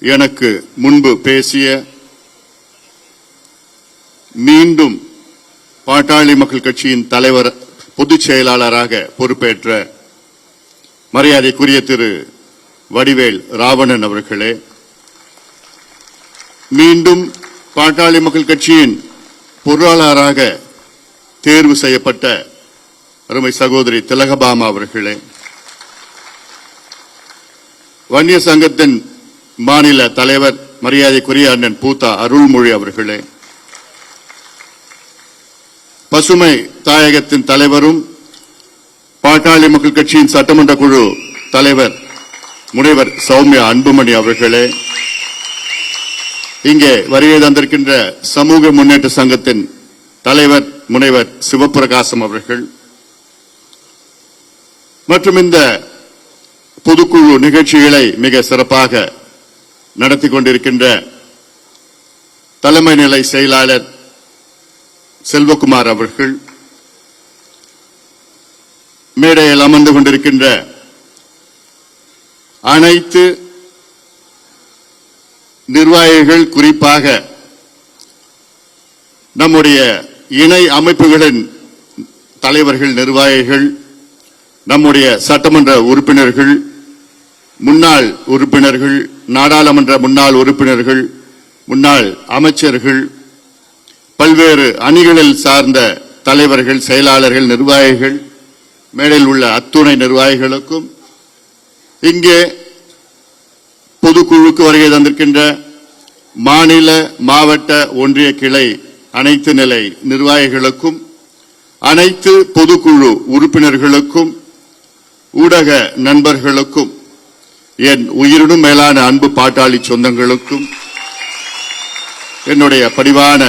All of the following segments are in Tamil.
எனக்கு முன்பு பேசிய மீண்டும் பாட்டாளி மக்கள் கட்சியின் தலைவர் பொதுச் செயலாளராக பொறுப்பேற்ற மரியாதைக்குரிய திரு வடிவேல் ராவணன் அவர்களே, மீண்டும் பாட்டாளி மக்கள் கட்சியின் பொருளாளராக தேர்வு செய்யப்பட்ட அருமை சகோதரி திலகபாமா அவர்களே, வன்னிய சங்கத்தின் மாநில தலைவர் மரியாதைக்குரிய அண்ணன் பூத்தா அருள்மொழி அவர்களே, பசுமை தாயகத்தின் தலைவரும் பாட்டாளி மக்கள் கட்சியின் சட்டமன்ற குழு தலைவர் முனைவர் சௌமியா அன்புமணி அவர்களே, இங்கே வருகை தந்திருக்கின்ற சமூக முன்னேற்ற சங்கத்தின் தலைவர் முனைவர் சிவபிரகாசம் அவர்கள் மற்றும் இந்த பொதுக்குழு நிகழ்ச்சிகளை மிக சிறப்பாக நடத்தி கொண்டிருக்கின்ற தலைமை நிலை செயலாளர் செல்வகுமார் அவர்கள், மேடையில் அமர்ந்து கொண்டிருக்கின்ற அனைத்து நிர்வாகிகள், குறிப்பாக நம்முடைய இணை அமைப்புகளின் தலைவர்கள், நிர்வாகிகள், நம்முடைய சட்டமன்ற உறுப்பினர்கள், முன்னாள் உறுப்பினர்கள், நாடாளுமன்ற முன்னாள் உறுப்பினர்கள், முன்னாள் அமைச்சர்கள், பல்வேறு அணிகளில் சார்ந்த தலைவர்கள், செயலாளர்கள், நிர்வாகிகள், மேடையில் உள்ள அத்துணை நிர்வாகிகளுக்கும், இங்கே பொதுக்குழுக்கு வருகை தந்திருக்கின்ற மாநில, மாவட்ட, ஒன்றிய கிளை அனைத்து நிலை நிர்வாகிகளுக்கும், அனைத்து பொதுக்குழு உறுப்பினர்களுக்கும், ஊடக நண்பர்களுக்கும், என் உயிரினும் மேலான அன்பு பாட்டாளி சொந்தங்களுக்கும் என்னுடைய பணிவான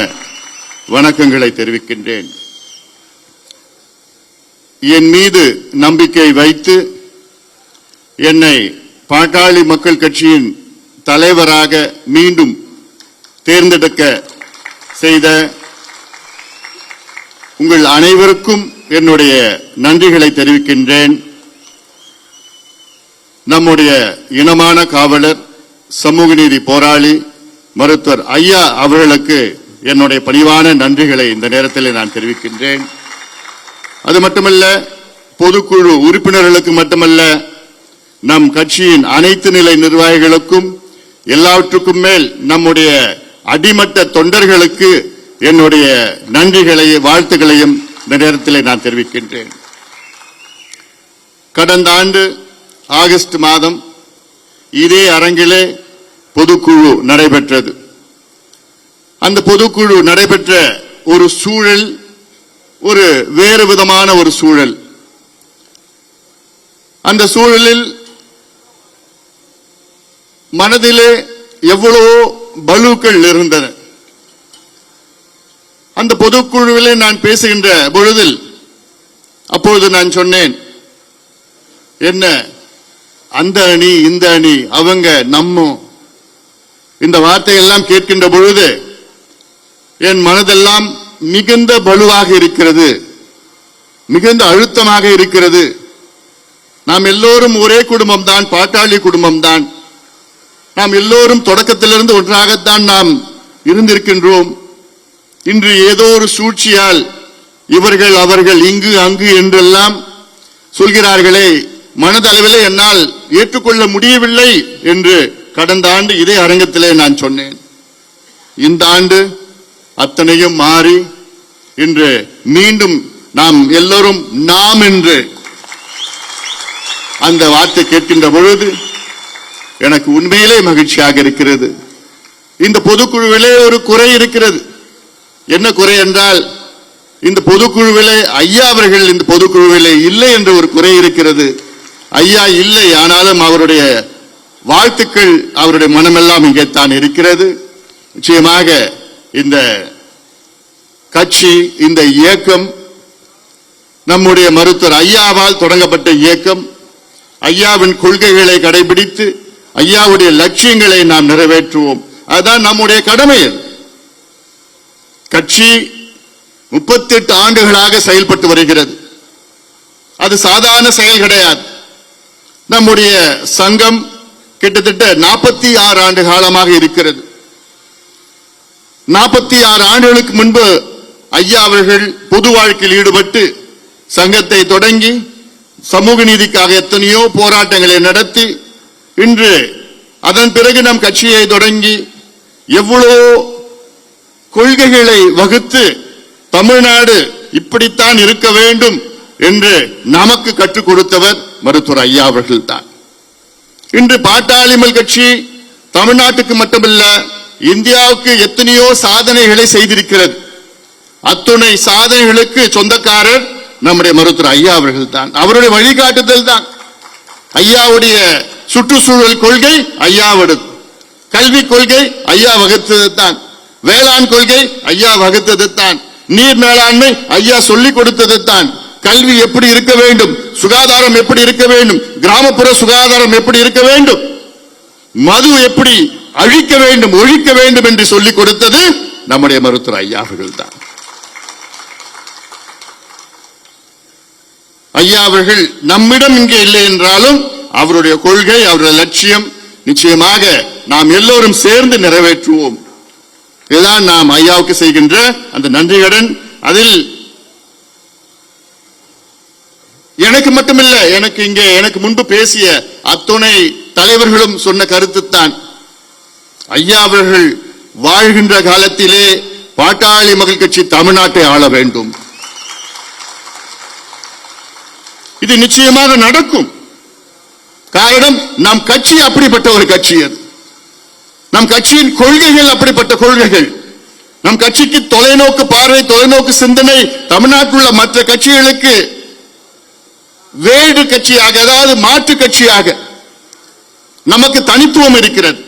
வணக்கங்களை தெரிவிக்கின்றேன். என் மீது நம்பிக்கை வைத்து என்னை பாட்டாளி மக்கள் கட்சியின் தலைவராக மீண்டும் தேர்ந்தெடுக்க செய்த உங்கள் அனைவருக்கும் என்னுடைய நன்றிகளை தெரிவிக்கின்றேன். நம்முடைய இனமான காவலர், சமூக நீதி போராளி மருத்துவர் ஐயா அவர்களுக்கு என்னுடைய பணிவான நன்றிகளை இந்த நேரத்தில் நான் தெரிவிக்கின்றேன். அது மட்டுமல்ல, பொதுக்குழு உறுப்பினர்களுக்கு மட்டுமல்ல, நம் கட்சியின் அனைத்து நிலை நிர்வாகிகளுக்கும், எல்லாவற்றுக்கும் மேல் நம்முடைய அடிமட்ட தொண்டர்களுக்கு என்னுடைய நன்றிகளையும் வாழ்த்துக்களையும் இந்த நேரத்தில் நான் தெரிவிக்கின்றேன். கடந்த ஆண்டு ஆகஸ்ட் மாதம் இதே அரங்கிலே பொதுக்குழு நடைபெற்றது. அந்த பொதுக்குழு நடைபெற்ற ஒரு சூழல் ஒரு வேறு விதமான ஒரு சூழல். அந்த சூழலில் மனதிலே எவ்வளவோ பலுக்கள் இருந்தன. அந்த பொதுக்குழுவிலே நான் பேசுகின்ற பொழுதில் அப்பொழுது நான் சொன்னேன், என்ன அந்த அணி, இந்த அணி, அவங்க, நம்ம, இந்த வார்த்தையெல்லாம் கேட்கின்ற பொழுது என் மனதெல்லாம் மிகுந்த பலுவாக இருக்கிறது, மிகுந்த அழுத்தமாக இருக்கிறது. நாம் எல்லோரும் ஒரே குடும்பம் தான், பாட்டாளி குடும்பம் தான். நாம் எல்லோரும் தொடக்கத்திலிருந்து ஒன்றாகத்தான் நாம் இருந்திருக்கின்றோம். இன்று ஏதோ ஒரு சூழ்ச்சியால் இவர்கள் அவர்கள் இங்கு அங்கு என்றெல்லாம் சொல்கிறார்களே, மனதளவிலே என்னால் ஏற்றுக்கொள்ள முடியவில்லை என்று கடந்த ஆண்டு இதே அரங்கத்திலே நான் சொன்னேன். இந்த ஆண்டு அத்தனையும் மாறி இன்று மீண்டும் நாம் எல்லோரும் நாம் என்று அந்த வார்த்தை கேட்கின்ற பொழுது எனக்கு உண்மையிலே மகிழ்ச்சியாக இருக்கிறது. இந்த பொதுக்குழுவிலே ஒரு குறை இருக்கிறது. என்ன குறை என்றால், இந்த பொதுக்குழுவிலே ஐயா அவர்கள் இந்த பொதுக்குழுவிலே இல்லை என்ற ஒரு குறை இருக்கிறது. ஐயா இல்லை, ஆனாலும் அவருடைய வாழ்த்துக்கள், அவருடைய மனமெல்லாம் இங்கே தான் இருக்கிறது. நிச்சயமாக இந்த கட்சி, இந்த இயக்கம் நம்முடைய மருத்துவர் ஐயாவால் தொடங்கப்பட்ட இயக்கம். ஐயாவின் கொள்கைகளை கடைபிடித்து ஐயாவுடைய லட்சியங்களை நாம் நிறைவேற்றுவோம். அதுதான் நம்முடைய கடமை. கட்சி 38 ஆண்டுகளாக செயல்பட்டு வருகிறது. அது சாதாரண செயல் கிடையாது. நம்முடைய சங்கம் கிட்டத்தட்ட 46 ஆண்டு காலமாக இருக்கிறது. 46 ஆண்டுகளுக்கு முன்பு ஐயா அவர்கள் பொது வாழ்க்கையில் ஈடுபட்டு சங்கத்தை தொடங்கி சமூக நீதிக்காக எத்தனையோ போராட்டங்களை நடத்தி இன்று அதன் பிறகு நம் கட்சியை தொடங்கி எவ்வளோ கொள்கைகளை வகுத்து தமிழ்நாடு இப்படித்தான் இருக்க வேண்டும் என்று நமக்கு கற்றுக் கொடுத்தவர் மருத்துவர் ஐயா அவர்கள் தான். இன்று பாட்டாளி மக்கள் கட்சி தமிழ்நாட்டுக்கு மட்டுமல்ல இந்தியாவுக்கு எத்தனையோ சாதனைகளை செய்திருக்கிறது. அத்துணை சாதனைகளுக்கு சொந்தக்காரர் நம்முடைய மருத்துவர் ஐயா அவர்கள் தான். அவருடைய வழிகாட்டுதல் தான். ஐயாவுடைய சுற்றுச்சூழல் கொள்கை ஐயாவுடையது, கல்வி கொள்கை ஐயா வகுத்தது தான், வேளாண் கொள்கை ஐயா வகுத்தது தான், நீர் மேலாண்மை ஐயா சொல்லிக் கொடுத்தது தான், கல்வி எப்படி இருக்க வேண்டும், சுகாதாரம் எப்படி இருக்க வேண்டும், கிராமப்புற சுகாதாரம் எப்படி இருக்க வேண்டும், மது எப்படி அழிக்க வேண்டும் ஒழிக்க வேண்டும் என்று சொல்லிக் கொடுத்தது நம்முடைய மருத்துவர் ஐயா அவர்கள் தான். ஐயா அவர்கள் நம்மிடம் இங்கே இல்லை என்றாலும் அவருடைய கொள்கை அவருடைய லட்சியம் நிச்சயமாக நாம் எல்லோரும் சேர்ந்து நிறைவேற்றுவோம். இதுதான் நாம் ஐயாவுக்கு செய்கின்ற அந்த நன்றிகடன். அதில் எனக்கு மட்டுமில்ல, எனக்கு முன்பு பேசிய அத்துணை தலைவர்களும் சொன்ன கருத்துத்தான். ஐயா அவர்கள் வாழ்கின்ற காலத்திலே பாட்டாளி மக்கள் கட்சி தமிழ்நாட்டை ஆள வேண்டும். இது நிச்சயமாக நடக்கும். காரணம், நம் கட்சி அப்படிப்பட்ட ஒரு கட்சி. அது நம் கட்சியின் கொள்கைகள் அப்படிப்பட்ட கொள்கைகள். நம் கட்சிக்கு தொலைநோக்கு பார்வை, தொலைநோக்கு சிந்தனை தமிழ்நாட்டில் உள்ள மற்ற கட்சிகளுக்கு வேறு கட்சியாக, அதாவது மாற்று கட்சியாக நமக்கு தனித்துவம் இருக்கிறது.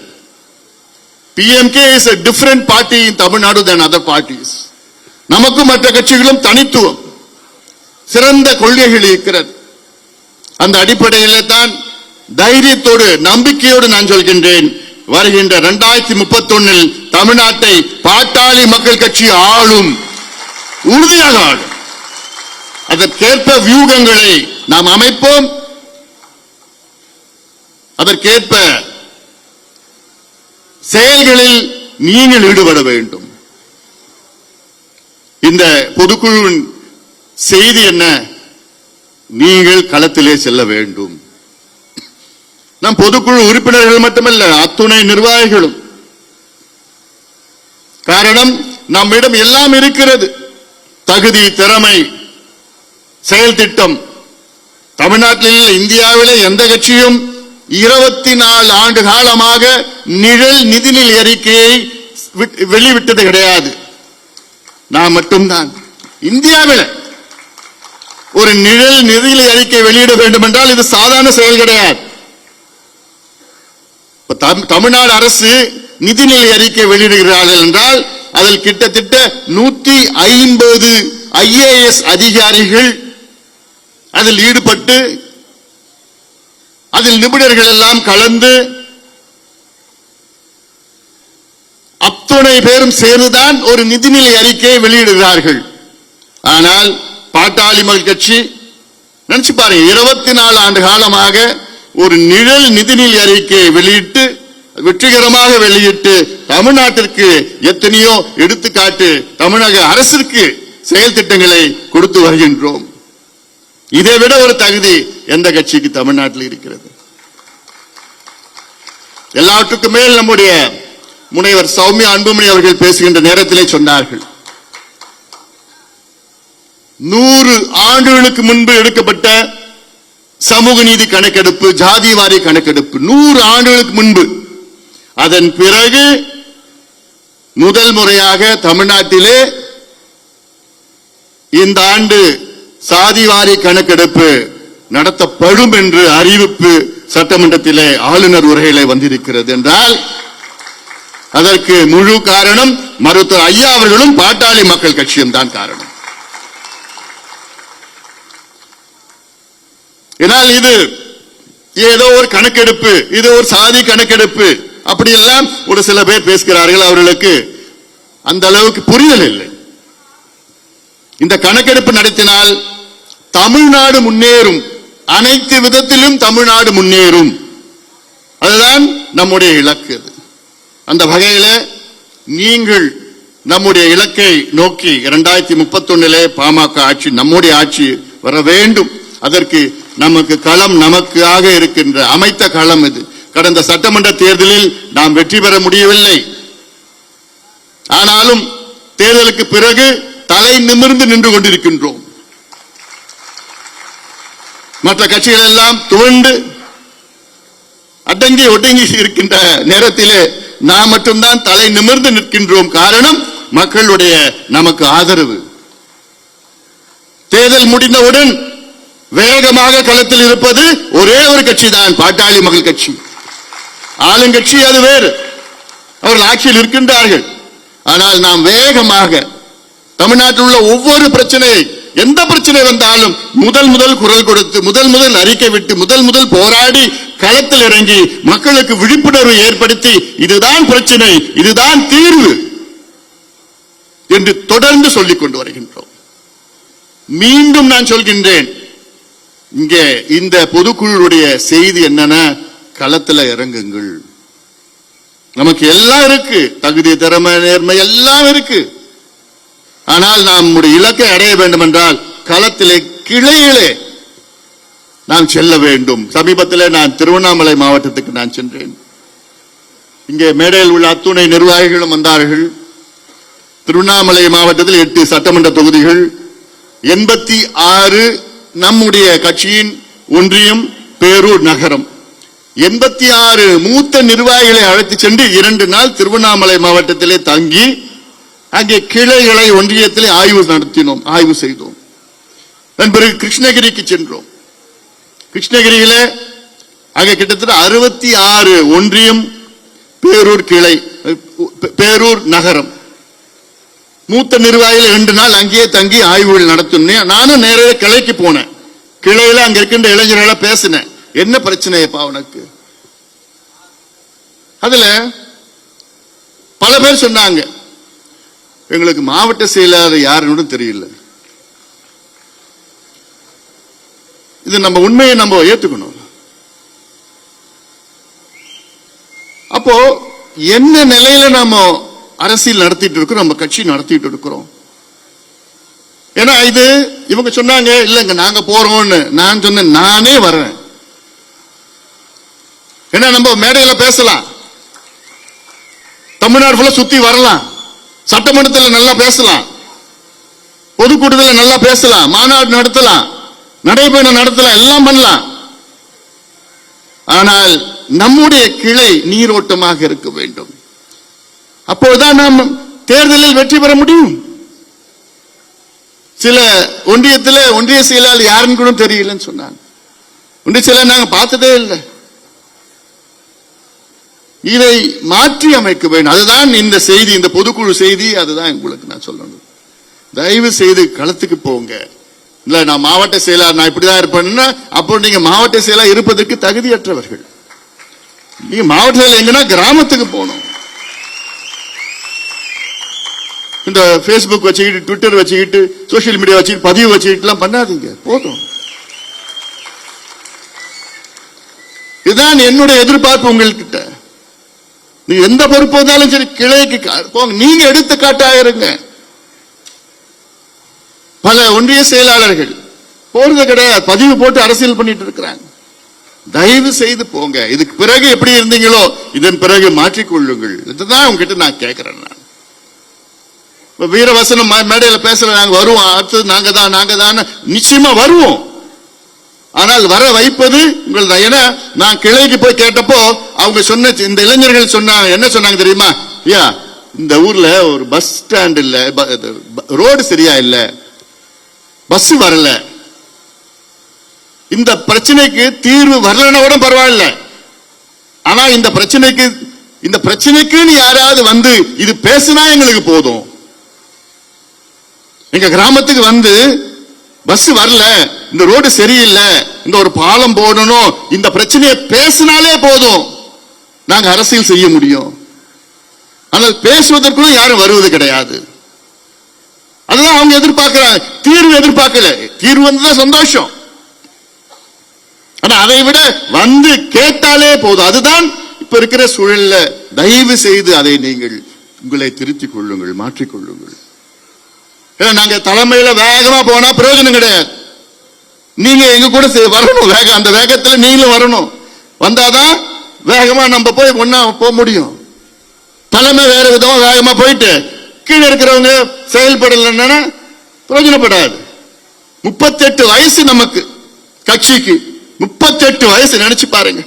PMK is a different party in Tamil Nadu than other parties. நமக்கும் மற்ற கட்சிகளும் தனித்துவம், சிறந்த கொள்கைகள் இருக்கிறது. அந்த அடிப்படையில் தான் தைரியத்தோடு நம்பிக்கையோடு நான் சொல்கின்றேன், வருகின்ற 2031 தமிழ்நாட்டை பாட்டாளி மக்கள் கட்சி ஆளும், உறுதியாக ஆளும். அதற்கேற்ப வியூகங்களை நாம் அமைப்போம். அதற்கேற்ப செயல்களில் நீங்கள் ஈடுபட வேண்டும். இந்த பொதுக்குழுவின் செய்தி என்ன? நீங்கள் களத்திலே செல்ல வேண்டும். நம் பொதுக்குழு உறுப்பினர்கள் மட்டுமல்ல, அத்துணை நிர்வாகிகளும். காரணம், நம்மிடம் எல்லாம் இருக்கிறது. தகுதி, திறமை, செயல் திட்டம். தமிழ்நாட்டில் இந்தியாவிலே எந்த கட்சியும் 24 ஆண்டு காலமாக நிழல் நிதிநிலை அறிக்கையை வெளிவிட்டது கிடையாது. நான் மட்டும்தான் இந்தியாவில் ஒரு நிழல் நிதிநிலை அறிக்கை வெளியிட வேண்டும் என்றால் இது சாதாரண செயல் கிடையாது. தமிழ்நாடு அரசு நிதிநிலை அறிக்கை வெளியிடுகிறார்கள் என்றால் அதில் கிட்டத்தட்ட 150 IAS அதிகாரிகள் அதில் ஈடுபட்டு, அதில் நிபுணர்கள் எல்லாம் கலந்து அத்துணை பேரும் சேர்ந்துதான் ஒரு நிதிநிலை அறிக்கையை வெளியிடுகிறார்கள். ஆனால் பாட்டாளி மக்கள் கட்சி நினைச்சு பாருங்க, 24 ஆண்டு காலமாக ஒரு நிழல் நிதிநிலை அறிக்கையை வெளியிட்டு, வெற்றிகரமாக வெளியிட்டு, தமிழ்நாட்டிற்கு எத்தனையோ எடுத்துக்காட்டு தமிழக அரசிற்கு செயல் திட்டங்களை கொடுத்து வருகின்றோம். இதை விட ஒரு தகுதி எந்த கட்சிக்கு தமிழ்நாட்டில் இருக்கிறது? எல்லாவற்றுக்கும் மேல் நம்முடைய முனைவர் சௌமியா அன்புமணி அவர்கள் பேசுகின்ற நேரத்திலே சொன்னார்கள், 100 ஆண்டுகளுக்கு முன்பு எடுக்கப்பட்ட சமூக நீதி கணக்கெடுப்பு, ஜாதி வாரி கணக்கெடுப்பு 100 ஆண்டுகளுக்கு முன்பு. அதன் பிறகு முதல் முறையாக தமிழ்நாட்டிலே இந்த ஆண்டு சாதிவாரி கணக்கெடுப்பு நடத்தப்படும் என்று அறிவிப்பு சட்டமன்றத்திலே ஆளுநர் உரையிலே வந்திருக்கிறது என்றால் அதற்கு முழு காரணம் மருத்துவர் ஐயா அவர்களும் பாட்டாளி மக்கள் கட்சியும் தான் காரணம். ஏனால் இது ஏதோ ஒரு கணக்கெடுப்பு, இது ஒரு சாதி கணக்கெடுப்பு அப்படியெல்லாம் ஒரு சில பேர் பேசுகிறார்கள். அவர்களுக்கு அந்த அளவுக்கு புரிதல் இல்லை. இந்த கணக்கெடுப்பு நடத்தினால் தமிழ்நாடு முன்னேறும், அனைத்து விதத்திலும் தமிழ்நாடு முன்னேறும். அதுதான் நம்முடைய இலக்கு. அந்த வகையில நீங்கள் நம்முடைய இலக்கை நோக்கி 2031 பாமக ஆட்சி, நம்முடைய ஆட்சி வர வேண்டும். அதற்கு நமக்கு களம் நமக்காக இருக்கின்ற அமைத்த களம் இது. கடந்த சட்டமன்ற தேர்தலில் நாம் வெற்றி பெற முடியவில்லை. ஆனாலும் தேர்தலுக்கு பிறகு தலை நிமிர்ந்து நின்று கொண்டிருக்கின்றோம். மற்ற கட்சிகள் எல்லாம் துவண்டு அடங்கி ஒடுங்கி இருக்கின்ற நேரத்திலே நாம் மட்டும்தான் தலை நிமிர்ந்து நிற்கின்றோம். காரணம் மக்களுடைய நமக்கு ஆதரவு. தேர்தல் முடிந்தவுடன் வேகமாக களத்தில் இருப்பது ஒரே ஒரு கட்சி தான், பாட்டாளி மக்கள் கட்சி. ஆளுங்கட்சி அது வேறு, அவர்கள் ஆட்சியில் இருக்கின்றார்கள். ஆனால் நாம் வேகமாக தமிழ்நாட்டில் உள்ள ஒவ்வொரு பிரச்சனை, எந்த பிரச்சனை வந்தாலும் முதல் குரல் கொடுத்து, முதல் அறிக்கை விட்டு, முதல் போராடி களத்தில் இறங்கி மக்களுக்கு விழிப்புணர்வு ஏற்படுத்தி இதுதான் பிரச்சனை, இதுதான் தீர்வு என்று தொடர்ந்து சொல்லிக் கொண்டு வருகின்றோம். மீண்டும் நான் சொல்கின்றேன், இங்கே இந்த பொதுக்குழுவுடைய செய்தி என்னன்னா, களத்தில் இறங்குங்கள். நமக்கு எல்லாம் இருக்கு, தகுதி, திறமை, நேர்மை எல்லாம் இருக்கு. ஆனால் நம்முடைய இலக்கை அடைய வேண்டும் என்றால் களத்திலே, கிளையிலே நாம் செல்ல வேண்டும். சமீபத்தில் நான் திருவண்ணாமலை மாவட்டத்துக்கு நான் சென்றேன். இங்கே மேடையில் உள்ள அத்துணை நிர்வாகிகளும் வந்தார்கள். திருவண்ணாமலை மாவட்டத்தில் 8 சட்டமன்ற தொகுதிகள், 86 நம்முடைய கட்சியின் ஒன்றியம், பேரூர் நகரம். 86 மூத்த நிர்வாகிகளை அழைத்து சென்று 2 நாள் திருவண்ணாமலை மாவட்டத்திலே தங்கி அங்கே கிளைகளை ஒன்றியத்திலே ஆய்வு செய்தோம். அதன் பிறகு கிருஷ்ணகிரிக்கு சென்றோம். கிருஷ்ணகிரியில அங்கே கிட்டத்தட்ட 66 ஒன்றியம், பேரூர் கிளை, பேரூர் நகரம். மூத்த நிர்வாகிகள் 2 நாள் அங்கேயே தங்கி ஆய்வுகள் நடத்தினேன். நானும் நேரே கிளைக்கு போனேன். கிளையில அங்க இருக்கின்ற இளைஞர்களை பேசினேன். என்ன பிரச்சனைப்பா உனக்கு? அதுல பல பேர் சொன்னாங்க, எங்களுக்கு மாவட்ட செயலாளர் யாருன்னு தெரியல. இது நம்ம உண்மையை நம்ம ஏத்துக்கணும். அப்போ என்ன நிலையில நாம அரசியல் நடத்திட்டு இருக்கிறோம், நம்ம கட்சி நடத்திட்டு இருக்கிறோம். ஏன்னா இது இவங்க சொன்னாங்க, இல்லங்க நாங்க போறோம்னு. நான் சொன்னேன், நானே வரேன். ஏன்னா நம்ம மேடையில பேசலாம், தமிழ்நாடு ஃபுல்லா சுத்தி வரலாம், சட்டமன்றத்தில் நல்லா பேசலாம், பொதுக்கூட்டத்தில் நல்லா பேசலாம், மாநாடு நடத்தலாம், நடைபயணம் நடத்தலாம், எல்லாம் பண்ணலாம். ஆனால் நம்முடைய கிளை நீரோட்டமாக இருக்க வேண்டும். அப்போதுதான் நாம் தேர்தலில் வெற்றி பெற முடியும். சில ஒன்றியத்தில் ஒன்றிய செயலாளர் யாருன்னு கூட தெரியலன்னு சொன்னாங்க. ஒன்றிய செயலாளர் நாங்க பார்த்ததே இல்லை. இதை மாற்றி அமைக்க வேண்டும். அதுதான் இந்த செய்தி, இந்த பொதுக்குழு செய்தி. அதுதான் உங்களுக்கு நான் சொல்லணும். தயவு செய்து களத்துக்கு போங்க. இல்ல நான் மாவட்ட செயலாளர், நான் இப்படிதான் இருப்பேன்னா அப்போ நீங்க மாவட்ட செயலாளர் இருப்பதற்கு தகுதியற்றவர்கள். நீங்க மாவட்ட செயலாளர் எங்கன்னா கிராமத்துக்கு போகணும். இந்த பேஸ்புக் வச்சுக்கிட்டு, ட்விட்டர் வச்சுக்கிட்டு, சோசியல் மீடியா வச்சுக்கிட்டு, பதிவு வச்சுக்கிட்டு பண்ணாதீங்க. போதும். இதுதான் என்னுடைய எதிர்பார்ப்பு உங்கள்கிட்ட. நீங்க எந்த பொறுப்பு வந்தாலும் சரி கிளைக்கு போங்க. நீங்க எடுத்துக்காட்டாக இருங்க. பல ஒன்றிய செயலாளர்கள் போறது கிடையாது, பதிவு போட்டு அரசியல் பண்ணிட்டு இருக்கிறாங்க. தயவு செய்து போங்க. இதுக்கு பிறகு எப்படி இருந்தீங்களோ இதன் பிறகு மாற்றிக்கொள்ளுங்கள். இதுதான் உங்ககிட்ட நான் கேட்கிறேன். நான் வீரவசனம் மேடையில பேசல, நாங்க வருவோம், அடுத்தது நாங்க தான் நிச்சயமா வருவோம். ஆனால் வர வைப்பது உங்கள். ஏன்னா நான் கிளைக்கு போய் கேட்டப்போ அவங்க சொன்ன, இந்த இளைஞர்கள் சொன்னாங்க, என்ன சொன்னாங்க தெரியுமா? ஐயா, இந்த ஊர்ல ஒரு பஸ் ஸ்டாண்ட் இல்ல, ரோடு சரியா இல்ல, பஸ் வரல. இந்த பிரச்சனைக்கு தீர்வு வரலன்னா கூட பரவாயில்ல. ஆனா இந்த பிரச்சனைக்கு யாராவது வந்து இது பேசினா எங்களுக்கு போதும். எங்க கிராமத்துக்கு வந்து பஸ் வரல, இந்த ரோடு சரியில்லை, இந்த ஒரு பாலம் போடணும், இந்த பிரச்சனையை பேசினாலே போதும், நாங்க அரசியல் செய்ய முடியும். ஆனால் பேசுவதற்குள்ள யாரும் வருவது கிடையாது. அதுதான் அவங்க எதிர்பார்க்கிறாங்க. தீர்வு எதிர்பார்க்கல. தீர்வு வந்ததா சந்தோஷம். ஆனா அதை விட வந்து கேட்டாலே போதும். அதுதான் இப்ப இருக்கிற சூழல்ல. தயவு செய்து அதை நீங்கள் உங்களை திருத்திக் கொள்ளுங்கள், மாற்றிக்கொள்ளுங்கள். நாங்க தலைமையில வேகமா போனா பிரயோஜனம் கிடையாது. நீங்க எங்க கூட வரணும், வேகம். அந்த வேகத்துல நீங்களும் வரணும். வந்தாதான் வேகமா நம்ம போய் ஒன்னா போக முடியும். தலைமை வேற விதமா வேகமா போயிட்டு கீழே இருக்கிறவங்க செயல்படலன்னா பிரயோஜனப்படாது. 38 வயசு நமக்கு, கட்சிக்கு 38 வயசு. நினைச்சு பாருங்க.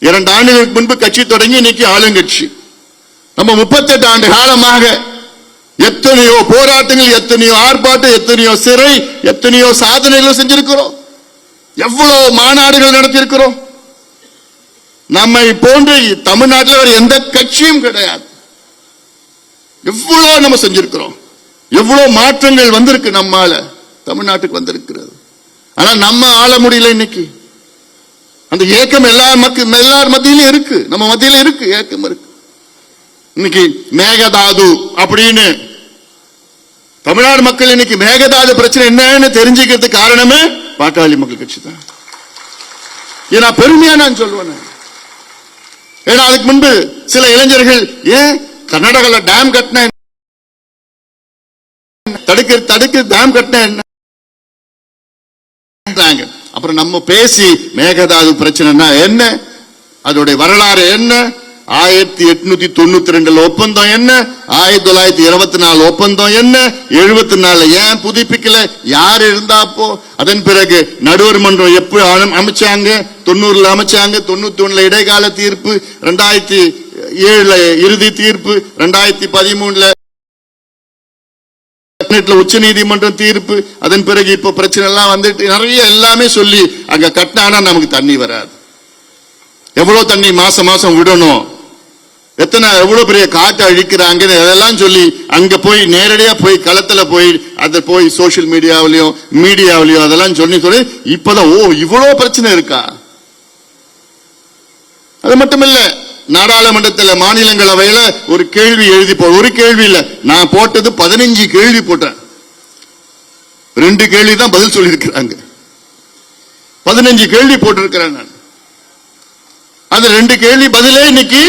2 ஆண்டுகளுக்கு முன்பு கட்சி தொடங்கி இன்னைக்கு ஆளுங்கட்சி. நம்ம 38 ஆண்டு காலமாக எத்தனையோ போராட்டங்கள், எத்தனையோ ஆர்ப்பாட்டம், எத்தனையோ சிறை, எத்தனையோ சாதனைகள் செஞ்சிருக்கிறோம். எவ்வளவு மாநாடுகள் நடத்தியிருக்கிறோம். நம்மை போன்று தமிழ்நாட்டில் வேற எந்த கட்சியும் கிடையாது. எவ்வளவு நம்ம செஞ்சிருக்கிறோம். எவ்வளவு மாற்றங்கள் வந்திருக்கு நம்மால தமிழ்நாட்டுக்கு வந்திருக்கிறது. ஆனா நம்ம ஆள முடியல. இன்னைக்கு அந்த ஏக்கம் எல்லார் மத்தியிலும் இருக்கு, நம்ம மத்தியில இருக்கு, ஏக்கம் இருக்கு. இன்னைக்கு மேகதாது அப்படின்னு தமிழ்நாடு மக்கள் இன்னைக்கு மேகதாது பிரச்சனை என்னன்னு தெரிஞ்சுக்கிறதுக்கு காரணமே பாட்டாளி மக்கள் கட்சி தான். ஏன்னா பெருமையா நான் சொல்லுவேன். ஏன்னா அதுக்கு முன்பு சில இளைஞர்கள் ஏன் கர்நாடகால டேம் கட்டின தடுக்க டேம் கட்டின அப்புறம் நம்ம பேசி மேகதாது பிரச்சனைனா என்ன, அதோடைய வரலாறு என்ன, 1892 ஒப்பந்தம் என்ன, 1924 ஒப்பந்தம் என்ன, 74 ஏன் புதுப்பிக்கல, யார் இருந்தாப்போ, அதன் பிறகு நடுவர் மன்றம் எப்படி அமைச்சாங்க, 90 அமைச்சாங்க, 91 இடைக்கால தீர்ப்பு, 2007 இறுதி தீர்ப்பு, 2013 உச்ச நீதிமன்றம் தீர்ப்பு, அதன் பிறகு இப்ப பிரச்சனை எல்லாம் வந்துட்டு நிறைய எல்லாமே சொல்லி அங்க கட்டினா நமக்கு தண்ணி வராது. எவ்வளவு தண்ணி மாசம் மாசம் விடணும், எவ்வளவு பெரிய காற்று அழிக்கிறாங்க, அதெல்லாம் சொல்லி அங்க போய் நேரடியா போய் களத்துல போய் அதை போய் சோசியல் மீடியாவிலையும் அதெல்லாம் சொல்லி இப்பதான் இவ்வளவு பிரச்சனை இருக்கா. அது மட்டுமில்ல, நாடாளுமன்றத்தில் மாநிலங்களவையில ஒரு கேள்வி எழுதி ஒரு கேள்வி இல்ல, நான் போட்டது 15 கேள்வி போட்டேன். 2 கேள்வி தான் பதில் சொல்லி இருக்கிறாங்க. 15 கேள்வி போட்டிருக்கிறேன் நான். அந்த 2 கேள்வி பதிலே இன்னைக்கு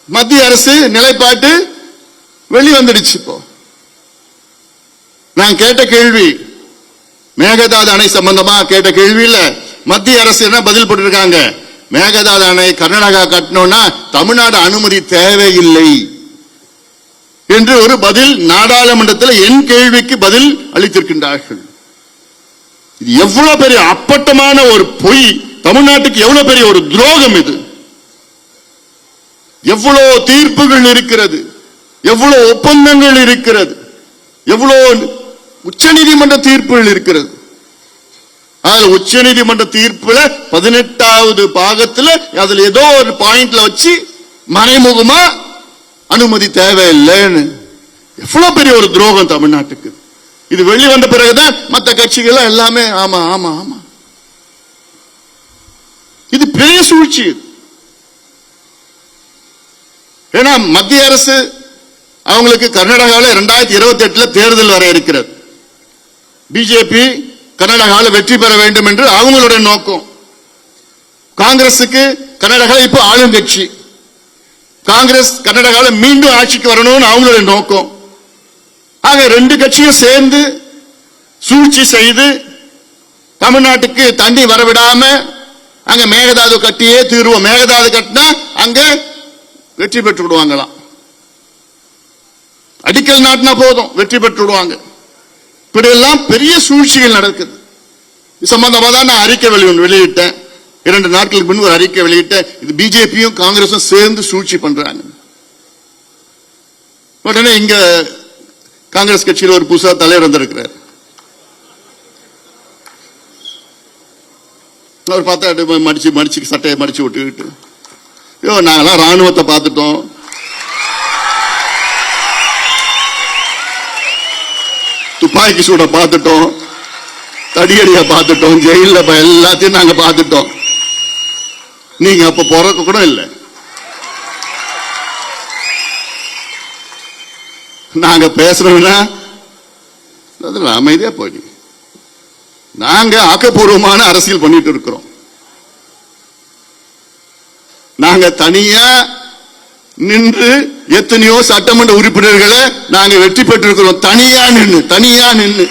மத்திய அரசு நிலைப்பாட்டு வெளிவந்துடுச்சு. இப்போ நான் கேட்ட கேள்வி மேகதாது அணை சம்பந்தமா கேட்ட கேள்வி இல்ல. மத்திய அரசு என்ன பதில் போட்டிருக்காங்க, மேகதாது அணை கர்நாடகா கட்டணும்னா தமிழ்நாடு அனுமதி தேவையில்லை என்று ஒரு பதில் நாடாளுமன்றத்தில் என் கேள்விக்கு பதில் அளித்திருக்கின்றார்கள். இது எவ்வளவு பெரிய அப்பட்டமான ஒரு பொய், தமிழ்நாட்டுக்கு எவ்வளவு பெரிய ஒரு துரோகம் இது. எவ்வளவு தீர்ப்புகள் இருக்கிறது, எவ்வளவு ஒப்பந்தங்கள் இருக்கிறது, எவ்வளவு உச்ச நீதிமன்ற தீர்ப்புகள் இருக்கிறது. உச்ச நீதிமன்ற தீர்ப்புல 18வது பாகத்துல அதுல ஏதோ ஒரு பாயிண்ட்ல வச்சு மறைமுகமா அனுமதி தேவையில்லைன்னு. எவ்வளவு பெரிய ஒரு துரோகம் தமிழ்நாட்டுக்கு. இது வெளிவந்த பிறகுதான் மற்ற கட்சிகள் எல்லாமே ஆமா ஆமா ஆமா. இது பெரிய சூழ்ச்சி. ஏன்னா மத்திய அரசு அவங்களுக்கு கர்நாடகாவில் 2028 தேர்தல் வர இருக்கிறது. பிஜேபி கர்நாடகாவில் வெற்றி பெற வேண்டும் என்று அவங்களுடைய நோக்கம். காங்கிரசுக்கு கர்நாடகா இப்ப ஆளுங்கட்சி, காங்கிரஸ் கர்நாடகாவில் மீண்டும் ஆட்சிக்கு வரணும்னு அவங்களுடைய நோக்கம். ஆக 2 கட்சியும் சேர்ந்து சூழ்ச்சி செய்து தமிழ்நாட்டுக்கு தண்ணி வரவிடாம அங்க மேகதாது கட்டியே தீர்வோம், மேகதாது கட்டினா அங்க வெற்றி பெற்று விடுவாங்களாம். அடிக்கல் நாட்டினா போதும் வெற்றி பெற்று விடுவாங்க. இப்படி எல்லாம் பெரிய சூழ்ச்சிகள் நடக்குது. இது சம்பந்தமா தான் நான் அறிக்கை வெளியிட்டேன். 2 நாட்களுக்கு முன்பு ஒரு அறிக்கை வெளியிட்டேன். இது பிஜேபியும் காங்கிரஸும் சேர்ந்து சூழ்ச்சி பண்றாங்க. உடனே இங்க காங்கிரஸ் கட்சியில் ஒரு புதுசா தலைவர் வந்திருக்கிறார். அவர் பார்த்தா மடிச்சு சட்டையை மடிச்சு விட்டுக்கிட்டு, நாங்கெல்லாம் ராணுவத்தை பார்த்துட்டோம், துப்பாக்கி சூட பார்த்துட்டோம், தடியடியா பார்த்துட்டோம், ஜெயில எல்லாத்தையும் நாங்க பார்த்துட்டோம், நீங்க அப்ப பிறக்க கூட இல்லை, நாங்க பேசுறோம்னா அமைதியா போயிடு. நாங்க ஆக்கப்பூர்வமான அரசியல் பண்ணிட்டு இருக்கிறோம். நாங்க தனியா நின்று எத்தனையோ சட்டமன்ற உறுப்பினர்களை நாங்க வெற்றி பெற்றிருக்கிறோம். தனியா நின்று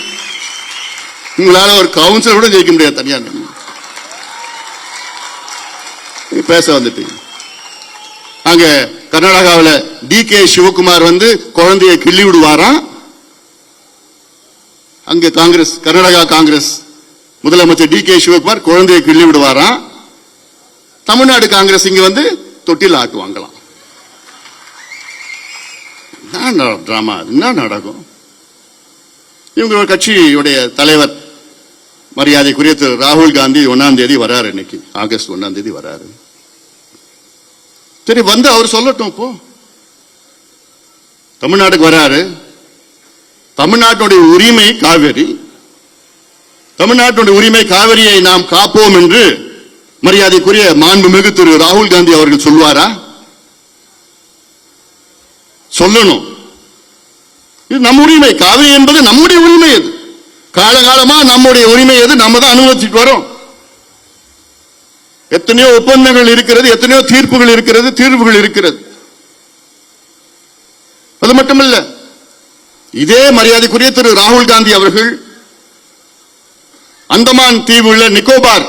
உங்களால ஒரு கவுன்சிலர் கூட ஜெயிக்க முடியாது. தனியா நின்று பேச வந்துட்டீங்க. அங்க கர்நாடகாவில் DK சிவகுமார் வந்து குழந்தையை கிள்ளி விடுவாராம். அங்க காங்கிரஸ், கர்நாடகா காங்கிரஸ் முதலமைச்சர் DK சிவகுமார் குழந்தையை கிள்ளி விடுவாராம். தமிழ்நாடு காங்கிரஸ் இங்க வந்து தொட்டில் ஆட்டுவாங்களாம். டிராமா என்ன நடக்கும்? இவங்களோட கட்சியுடைய தலைவர் மரியாதைக்குரிய திரு ராகுல் காந்தி 1ஆம் தேதி வராரு. இன்னைக்கு ஆகஸ்ட் 1ஆம் தேதி வராரு. சரி, வந்து அவர் சொல்லட்டும். இப்போ தமிழ்நாட்டுக்கு வராரு. தமிழ்நாட்டுடைய உரிமை காவிரி, தமிழ்நாட்டுடைய உரிமை காவிரியை நாம் காப்போம் என்று மரியாதைக்குரிய மாண்புமிகு திரு ராகுல் காந்தி அவர்கள் சொல்வாரா? சொல்லணும். இது நம் உரிமை. காவிரி என்பது நம்முடைய உரிமை. அது காலகாலமா நம்முடைய உரிமை. எது நம்ம தான் அனுமதிச்சுட்டு வரோம். எத்தனையோ ஒப்பந்தங்கள் இருக்கிறது, எத்தனையோ தீர்ப்புகள் இருக்கிறது, தீர்வுகள் இருக்கிறது. அது மட்டுமல்ல, இதே மரியாதைக்குரிய திரு ராகுல் காந்தி அவர்கள் அந்தமான் தீவுள்ள நிக்கோபார்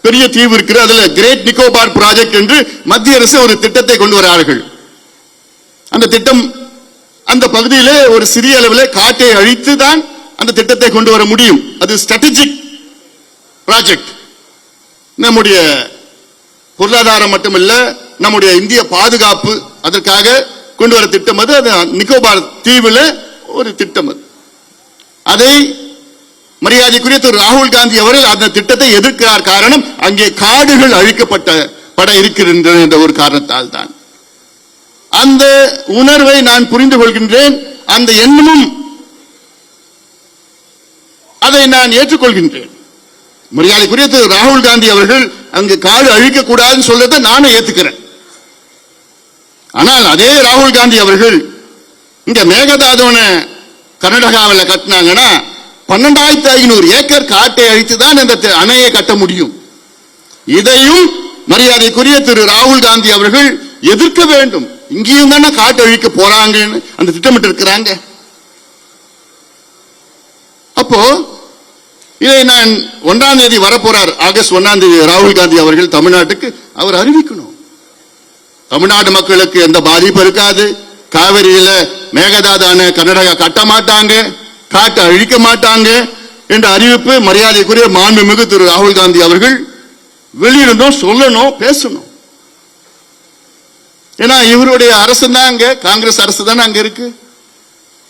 பெரிய தீவு இருக்கிறது, அதுல கிரேட் நிக்கோபார் ப்ராஜெக்ட் என்று மத்திய அரசு ஒரு திட்டத்தை கொண்டு வரார்கள். அந்த திட்டம் அந்த பகுதியிலே ஒரு சிறிய அளவில் காட்டை அழித்து தான் அந்த திட்டத்தை கொண்டு வர முடியும். அது ஸ்ட்ராட்டஜிக் ப்ராஜெக்ட். நம்முடைய பொருளாதாரம் மட்டுமல்ல, நம்முடைய இந்திய பாதுகாப்பு அதற்காக கொண்டு வர திட்டம் அது. அது நிக்கோபார் தீவுல ஒரு திட்டம். அது அதை மரியாதைக்குரிய திரு ராகுல் காந்தி அவர்கள் அந்த திட்டத்தை எதிர்க்கிறார். காரணம், அங்கே காடுகள் அழிக்கப்பட இருக்கின்றன என்ற ஒரு காரணத்தால் தான். அந்த உணர்வை நான் புரிந்து கொள்கின்றேன். அந்த எண்ணமும் அதை நான் ஏற்றுக்கொள்கின்றேன். மரியாதைக்குரிய திரு ராகுல் காந்தி அவர்கள் அங்கு காடு அழிக்கக்கூடாதுன்னு சொல்றதை நானும் ஏத்துக்கிறேன். ஆனால் அதே ராகுல் காந்தி அவர்கள் இங்க மேகதாதுவனை கர்நாடகாவில் கட்டினாங்கன்னா 12,500 ஏக்கர் காட்டை அழித்துதான் இந்த அணையை கட்ட முடியும். இதையும் மரியாதைக்குரிய திரு ராகுல் காந்தி அவர்கள் எதிர்க்க வேண்டும். இங்கேயும் தானே காட்டு அழிக்க போறாங்கன்னு அந்த திட்டமிட்டு இருக்கிறாங்க. அப்போ இதை நான் 1ஆம் தேதி வரப்போறார், ஆகஸ்ட் 1ஆம் தேதி ராகுல் காந்தி அவர்கள் தமிழ்நாட்டுக்கு அவர் அறிவிக்கணும். தமிழ்நாட்டு மக்களுக்கு எந்த பாதிப்பு இருக்காது. காவிரியில மேகதாது அணை கர்நாடகா கட்ட மாட்டாங்க, காட்டு அழிக்க மாட்டாங்க என்ற அறிவிப்பு மரியாதைக்குரிய மாண்புமிகு திரு ராகுல் காந்தி அவர்கள் வெளியிடணும், சொல்லணும், பேசணும். ஏன்னா இவருடைய அரசு தான் அங்க, காங்கிரஸ் அரசு தானே அங்க இருக்கு.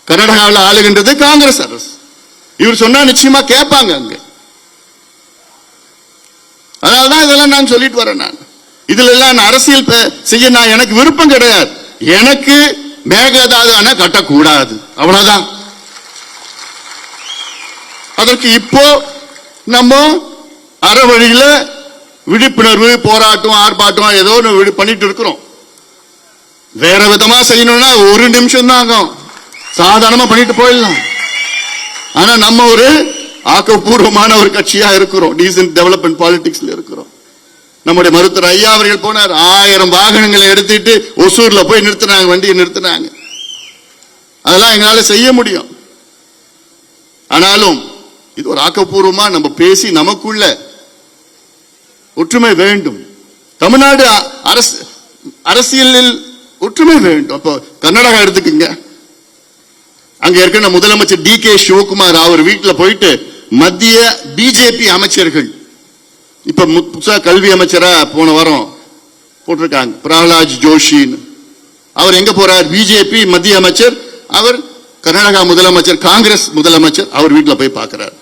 கர்நாடகாவில் ஆளுகின்றது காங்கிரஸ் அரசு. இவர் சொன்னா நிச்சயமா கேட்பாங்க அங்க. அதனால்தான் இதெல்லாம் நான் சொல்லிட்டு வரேன். நான் இதுல எல்லாம் அரசியல் செய்ய நான் எனக்கு விருப்பம் கிடையாது. எனக்கு மேகதாது அணை கட்டக்கூடாது, அவ்வளவுதான். அதற்கு இப்போ நம்ம அறவழியில விழிப்புணர்வு போராட்டம் ஆர்ப்பாட்டம் ஏதோ பண்ணிட்டு இருக்கிறோம். வேற விதமா செய்யணும்னா 1 நிமிஷம் தான் ஆகும், சாதாரணமா பண்ணிட்டு போயிடலாம். ஆனா நம்ம ஒரு ஆக்கப்பூர்வமான ஒரு கட்சியா இருக்கிறோம், டீசன்ட் டெவலப்மெண்ட் பாலிடிக்ஸ்ல இருக்கிறோம். நம்முடைய மருத்துவர் ஐயா அவர்கள் போனார், 1000 வாகனங்களை எடுத்துட்டு ஒசூர்ல போய் நிறுத்தினாங்க, வண்டியை நிறுத்தினாங்க. அதெல்லாம் எங்களால செய்ய முடியும். ஆனாலும் இது ஒரு ஆக்கப்பூர்வமா நம்ம பேசி நமக்குள்ள ஒற்றுமை வேண்டும். தமிழ்நாடு அரசியலில் ஒற்றுமை வேண்டும். அப்போ கர்நாடகா எடுத்துக்கங்க, அங்க இருக்கிற முதலமைச்சர் DK சிவகுமார் அவர் வீட்டில் போயிட்டு மத்திய பிஜேபி அமைச்சர்கள், இப்ப புதுசா கல்வி அமைச்சரா போன வாரம் போட்டிருக்காங்க பிரகலாத் ஜோஷின்னு, அவர் எங்க போறார்? பிஜேபி மத்திய அமைச்சர், அவர் கர்நாடகா முதலமைச்சர், காங்கிரஸ் முதலமைச்சர், அவர் வீட்டில் போய் பார்க்கிறார்.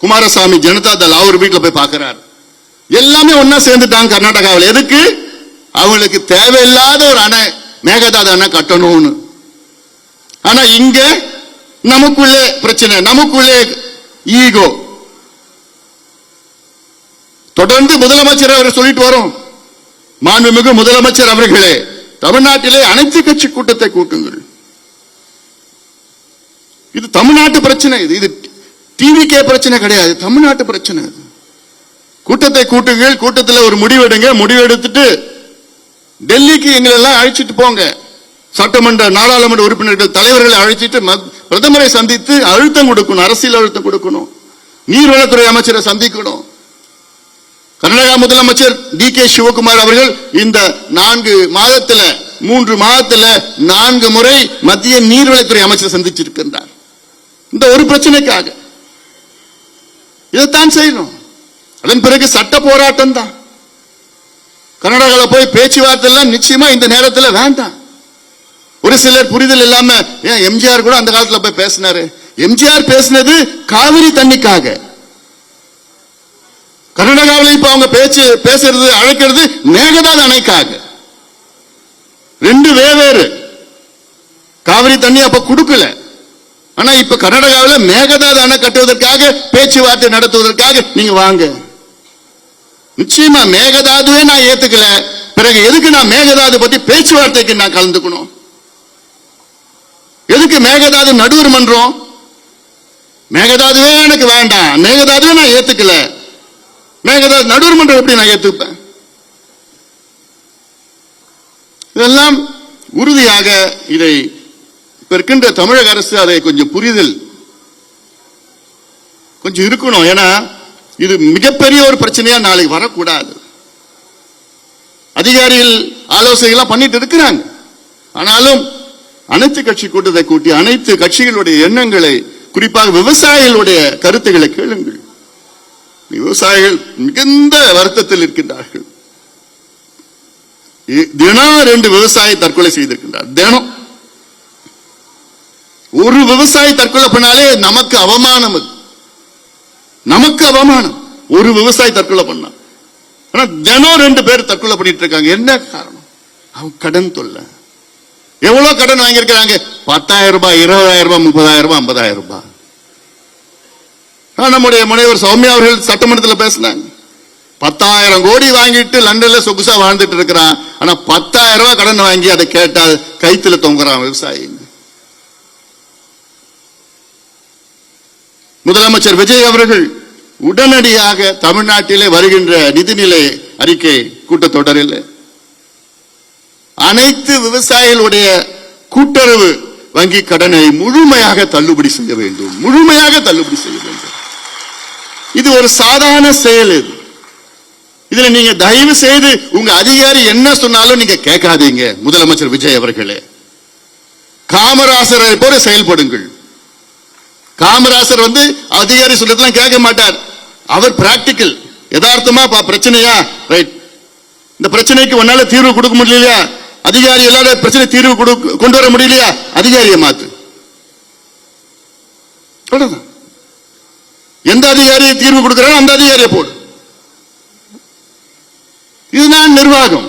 குமாரசாமி ஜனதா தள் அவர் வீட்டில் போய் பார்க்கிறார். எல்லாமே ஒன்னா சேர்ந்துட்டாங்க கர்நாடகாவில். எதுக்கு? அவங்களுக்கு தேவையில்லாத ஒரு அணை, மேகதாது அணை கட்டணும்னு. ஆனா இங்க நமக்குள்ளே பிரச்சனை, நமக்குள்ளே ஈகோ. தொடர்ந்து முதலமைச்சர் அவர் சொல்லிட்டு வரோம், மாண்புமிகு முதலமைச்சர் அவர்களே, தமிழ்நாட்டிலே அனைத்து கட்சி கூட்டத்தை கூட்டுங்கள். இது தமிழ்நாட்டு பிரச்சனை. இது டிவிக்கே பிரச்சனை கிடையாது, தமிழ்நாட்டு பிரச்சனை. கூட்டத்தை கூட்டுங்கள், கூட்டத்தில் ஒரு முடிவெடுங்க, முடிவெடுத்துட்டு டெல்லிக்கு எங்களெல்லாம் அழைச்சிட்டு போங்க. சட்டமன்ற நாடாளுமன்ற உறுப்பினர்கள் தலைவர்களை அழைச்சிட்டு பிரதமரை சந்தித்து அழுத்தம் கொடுக்கணும், அரசியல் அழுத்தம் கொடுக்கணும். நீர்வளத்துறை அமைச்சரை சந்திக்கணும். கர்நாடகா முதலமைச்சர் DK சிவகுமார் அவர்கள் இந்த 3 மாதத்துல 4 முறை மத்திய நீர்வளத்துறை அமைச்சர் சந்திச்சிருக்கின்றார். இந்த ஒரு பிரச்சனைக்காக இதைத்தான் செய்யணும். அதன் பிறகு சட்ட போராட்டம் தான். கர்நாடகாவில் போய் பேச்சுவார்த்தை எல்லாம் நிச்சயமா இந்த நேரத்தில் வேண்டாம். ஒரு சிலர் புரிதல் இல்லாம, ஏன் எம்ஜிஆர் கூட அந்த காலத்துல போய் பேசினாரு. எம்ஜிஆர் பேசினது காவிரி தண்ணிக்காக. கர்நாடகாவில் இப்ப அவங்க பேசுறது அழைக்கிறது மேகதாது அணைக்காக. 2 வெவ்வேறு. காவிரி தண்ணி அப்ப கொடுக்கல, ஆனா இப்ப கர்நாடகாவில் மேகதாது அணை கட்டுவதற்காக பேச்சுவார்த்தை நடத்துவதற்காக நீங்க வாங்க. நிச்சயமா மேகதாதுவே நான் ஏத்துக்கல, பிறகு எதுக்கு நான் மேகதாது பத்தி பேச்சுவார்த்தைக்கு நான் கலந்துக்கணும்? எதுக்கு மேகதாது நடுவர் மன்றம்? மேகதாதுவே எனக்கு வேண்டாம், மேகதாதுவே நான் ஏத்துக்கல, மேகதாது நடுவர் மன்றம் எப்படி நான் ஏத்துப்பேன்? இதெல்லாம் உறுதியாக இதை இப்ப இருக்கின்ற தமிழக அரசு அதை கொஞ்சம் புரிதல் கொஞ்சம் இருக்கணும். ஏன்னா இது மிகப்பெரிய ஒரு பிரச்சனையா நாளைக்கு வரக்கூடாது. அதிகாரிகள் ஆலோசனைகள் பண்ணிட்டு இருக்கிறாங்க. ஆனாலும் அனைத்து கட்சி கூட்டத்தை கூட்டி அனைத்து கட்சிகளுடைய எண்ணங்களை, குறிப்பாக விவசாயிகளுடைய கருத்துக்களை கேளுங்கள். விவசாயிகள் மிகுந்த வருத்தத்தில் இருக்கின்றார்கள். தினம் 2 விவசாயி தற்கொலை செய்திருக்கின்றார். தினம் ஒரு விவசாயி தற்கொலை பண்ணாலே நமக்கு அவமானம். அது நமக்கு அவமானம். ஒரு விவசாயி தற்கொலை பண்ணா, ஆனா தினம் 2 பேர் தற்கொலை பண்ணிட்டு இருக்காங்க. என்ன காரணம்? அவங்க கடன் தொல்லை. எவ்வளவு கடன் வாங்கியிருக்கிறாங்க? 10,000 ரூபாய், 20,000 ரூபாய், 30,000 ரூபாய், 50,000 ரூபாய். நம்முடைய முனைவர் சௌமியா அவர்கள் சட்டமன்றத்தில் பேசினாங்க. 10,000 கோடி வாங்கிட்டு லண்டன்ல சொகுசா வாழ்ந்துட்டு இருக்கிறான், ஆனா 10,000 ரூபாய் கடன் வாங்கி அதை கேட்டால் கைத்துல தொங்குறான் விவசாயி. முதலமைச்சர் விஜய் அவர்கள் உடனடியாக தமிழ்நாட்டிலே வருகின்ற நிதிநிலை அறிக்கை கூட்டத்தொடரில் அனைத்து விவசாயிகளுடைய கூட்டுறவு வங்கி கடனை முழுமையாக தள்ளுபடி செய்ய வேண்டும், முழுமையாக தள்ளுபடி செய்ய வேண்டும். இது ஒரு சாதாரண செயல். இதுல நீங்க தயவு செய்து உங்க அதிகாரி என்ன சொன்னாலும் நீங்க கேட்காதீங்க. முதலமைச்சர் விஜய் அவர்களே, காமராசரை போல செயல்படுங்கள். காமராசர் அதிகாரி சொல்றதெல்லாம் கேட்க மாட்டார். அவர் பிராக்டிக்கல், யதார்த்தமா பிரச்சனையா, ரைட், இந்த பிரச்சனைக்கு உன்னால தீர்வு கொடுக்க முடியலையா, அதிகாரி எல்லாரும் பிரச்சனை தீர்வு கொண்டு வர முடியலையா, அதிகாரியை மாத்து. எந்த அதிகாரியை தீர்வு கொடுக்கிறாரோ அந்த அதிகாரியை போடு. இதுதான் நிர்வாகம்.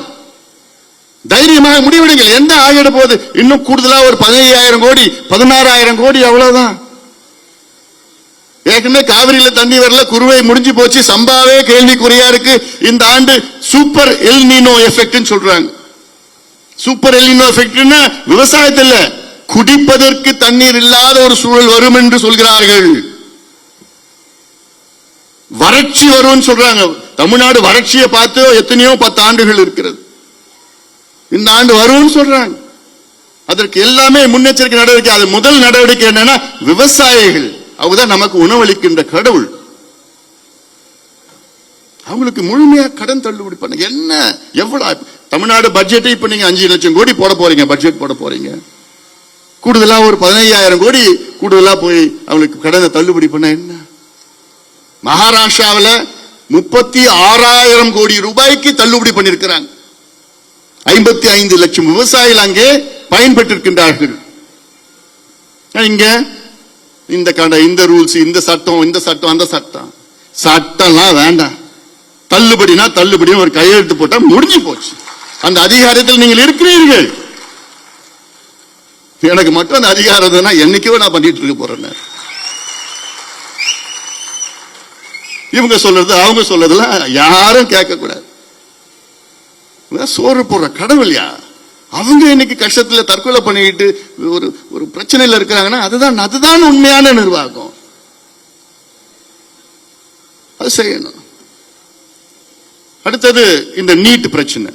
தைரியமாக முடிவெடுங்கள். எந்த ஆகிட போது இன்னும் கூடுதலா ஒரு 15,000 கோடி 16,000 கோடி அவ்வளவுதான். ஏற்கனவே காவிரியில தண்ணி வரல, குறுவை முடிஞ்சு போச்சு, சம்பாவே கேள்விக்குறியா இருக்கு. இந்த ஆண்டு சூப்பர் எல் நீனோ எஃபெக்ட் சொல்றாங்க. சூப்பர் எல் நீனோ எஃபெக்ட் விவசாயத்தில் குடிப்பதற்கு தண்ணீர் இல்லாத ஒரு சூழல் வரும் என்று சொல்கிறார்கள். வறட்சி வரும் சொல்றாங்க. தமிழ்நாடு வறட்சியை பார்த்து எத்தனையோ 10 ஆண்டுகள் இருக்கிறது. இந்த ஆண்டு வரும் சொல்றாங்க. அதற்கு எல்லாமே முன்னெச்சரிக்கை நடவடிக்கை. அது முதல் நடவடிக்கை என்னன்னா, விவசாயிகள் அவங்கதான் நமக்கு உணவளிக்கின்ற கடவுள். அவங்களுக்கு முழுமையா கடன் தள்ளுபடி பண்ண என்ன எவ்வளவு தமிழ்நாடு பட்ஜெட் இப்ப நீங்க 5 லட்சம் கோடி போட போறீங்க, பட்ஜெட் போட போறீங்க. கூடுதலா ஒரு 15,000 கோடி கூடுதலா போய் அவங்களுக்கு கடனை தள்ளுபடி பண்ண என்ன? மகாராஷ்டிராவில் 36,000 கோடி ரூபாய்க்கு தள்ளுபடி பண்ணிருக்கிறாங்க. 55 லட்சம் விவசாயிகள் அங்கே பயன்பெற்றிருக்கின்றார்கள். இங்க இந்த ரூல்ஸ், இந்த சட்டம், அந்த சட்டம், சட்டம்லாம் வேண்டாம். தள்ளுபடினா தள்ளுபடி ஒரு கையெழுத்து போட்டா முடிஞ்சு போச்சு. அந்த அதிகாரத்தில் நீங்கள் இருக்கிறீர்கள். எனக்கு மட்டும் அந்த அதிகாரம் என்னைக்கோ நான் பண்ணிட்டு இருக்க போறேன். இவங்க சொல்றது அவங்க சொல்றதுலாம் யாரும் கேட்க கூடாது. சோறு போடுற கடவுள் யார்? அவங்க இன்னைக்கு கஷ்டத்துல தற்கொலை பண்ணிக்கிட்டு ஒரு பிரச்சனையில இருக்கிறாங்கன்னா அதுதான் உண்மையான நிர்வாகம். அது செய்யணும். அடுத்தது இந்த நீட் பிரச்சனை.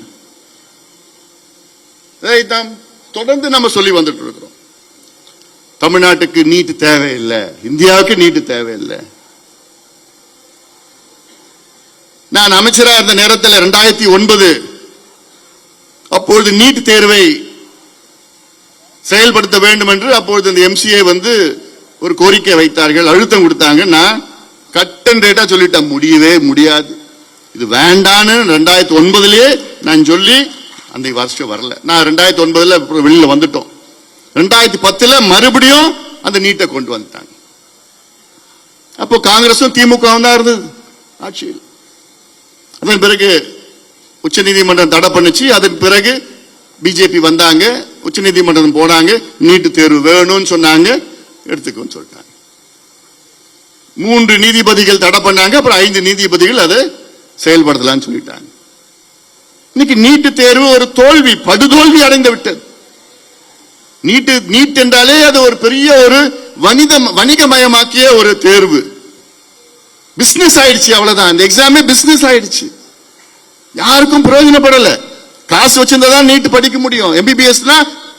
இதைத்தான் தொடர்ந்து நம்ம சொல்லி வந்துட்டு இருக்கிறோம். தமிழ்நாட்டுக்கு நீட் தேவையில்லை, இந்தியாவுக்கு நீட் தேவையில்லை. நான் அமைச்சராக இருந்த நேரத்தில் 2009 அப்பொழுது நீட் தேர்வை செயல்படுத்த வேண்டும் என்று அப்பொழுது இந்த எம்சிஏ ஒரு கோரிக்கை வைத்தார்கள், அழுத்தம் கொடுத்தாங்க. நான் கட் அண்ட் ரேட்டா சொல்லிட்டேன், முடியவே முடியாது, இது வேண்டான்னு 2009 நான் சொல்லி அந்த வருஷம் வரல. நான் 2009 வெளியில வந்துட்டோம். 2010 மறுபடியும் அந்த நீட்டை கொண்டு வந்துட்டாங்க. அப்போ காங்கிரசும் திமுகவும் தான் இருந்தது ஆட்சியில். அதன் பிறகு உச்ச நீதிமன்றம் தடை பண்ணுச்சு. அதன் பிறகு பிஜேபி வந்தாங்க, உச்ச நீதிமன்றம் போனாங்க, நீட்டு தேர்வு வேணும்னு சொன்னாங்க, எடுத்துக்கோன்னு சொல்லிட்டாங்க. 3 நீதிபதிகள் தடை பண்ணாங்க, அப்புறம் 5 நீதிபதிகள் அதை செயல்படுத்தலாம்னு சொல்லிட்டாங்க. இன்னைக்கு நீட்டு தேர்வு ஒரு தோல்வி, படுதோல்வி அடைந்து விட்டது. நீட் என்றாலே அது ஒரு பெரிய ஒரு வணிகமயமாக்கிய ஒரு தேர்வு, பிசினஸ் ஆயிடுச்சு, அவ்வளவுதான். இந்த எக்ஸாமே பிசினஸ் ஆயிடுச்சு, யாருக்கும் பிரயோஜனப்படல. காசு வச்சிருந்தா நீட் படிக்க முடியும், எம்பிபிஎஸ்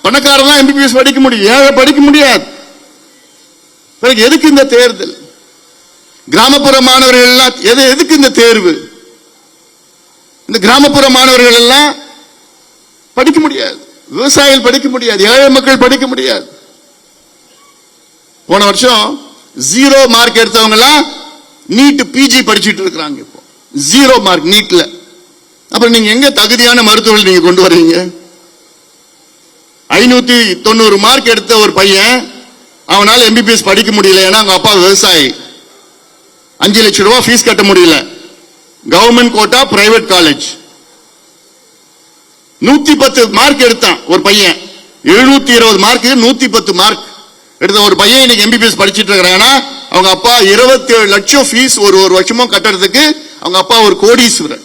பணக்காரன் தான் எம்பிபிஎஸ் படிக்க முடியும், ஏழை படிக்க முடியாது. பிறகு எதுக்கு இந்த தேர்தல்? கிராமப்புற மாணவர்கள் எல்லாம் எதுக்கு இந்த தேர்வு? இந்த கிராமப்புற மாணவர்கள் எல்லாம் படிக்க முடியாது, விவசாயிகள் படிக்க முடியாது, ஏழை மக்கள் படிக்க முடியாது. போன வருஷம் 0 மார்க் எடுத்தவங்க எல்லாம் நீட் பிஜி படிச்சுட்டு இருக்கிறாங்க. இப்போ 0 மார்க் நீட்ல. அப்புறம் நீங்க எங்க தகுதியான மருத்துவர்கள் நீங்க கொண்டு வரீங்க? 590 மார்க் எடுத்த ஒரு பையன், அவனால எம்பிபிஎஸ் படிக்க முடியல, ஏன்னா அவங்க அப்பா விவசாயி. 5 லட்சம் ரூபாய் ஃபீஸ் கட்ட முடியல, government quota private college. 110 mark எடுத்தான் ஒரு பையன், 720 மார்க் 110 மார்க் எடுத்த ஒரு பையன் இன்னைக்கு எம்பிபிஎஸ் படிச்சுட்டு இருக்கிறாங்கன்னா அவங்க அப்பா 27 லட்சம் ஃபீஸ் ஒரு வருஷமும் கட்டுறதுக்கு அவங்க அப்பா ஒரு கோடீஸ்வரர்.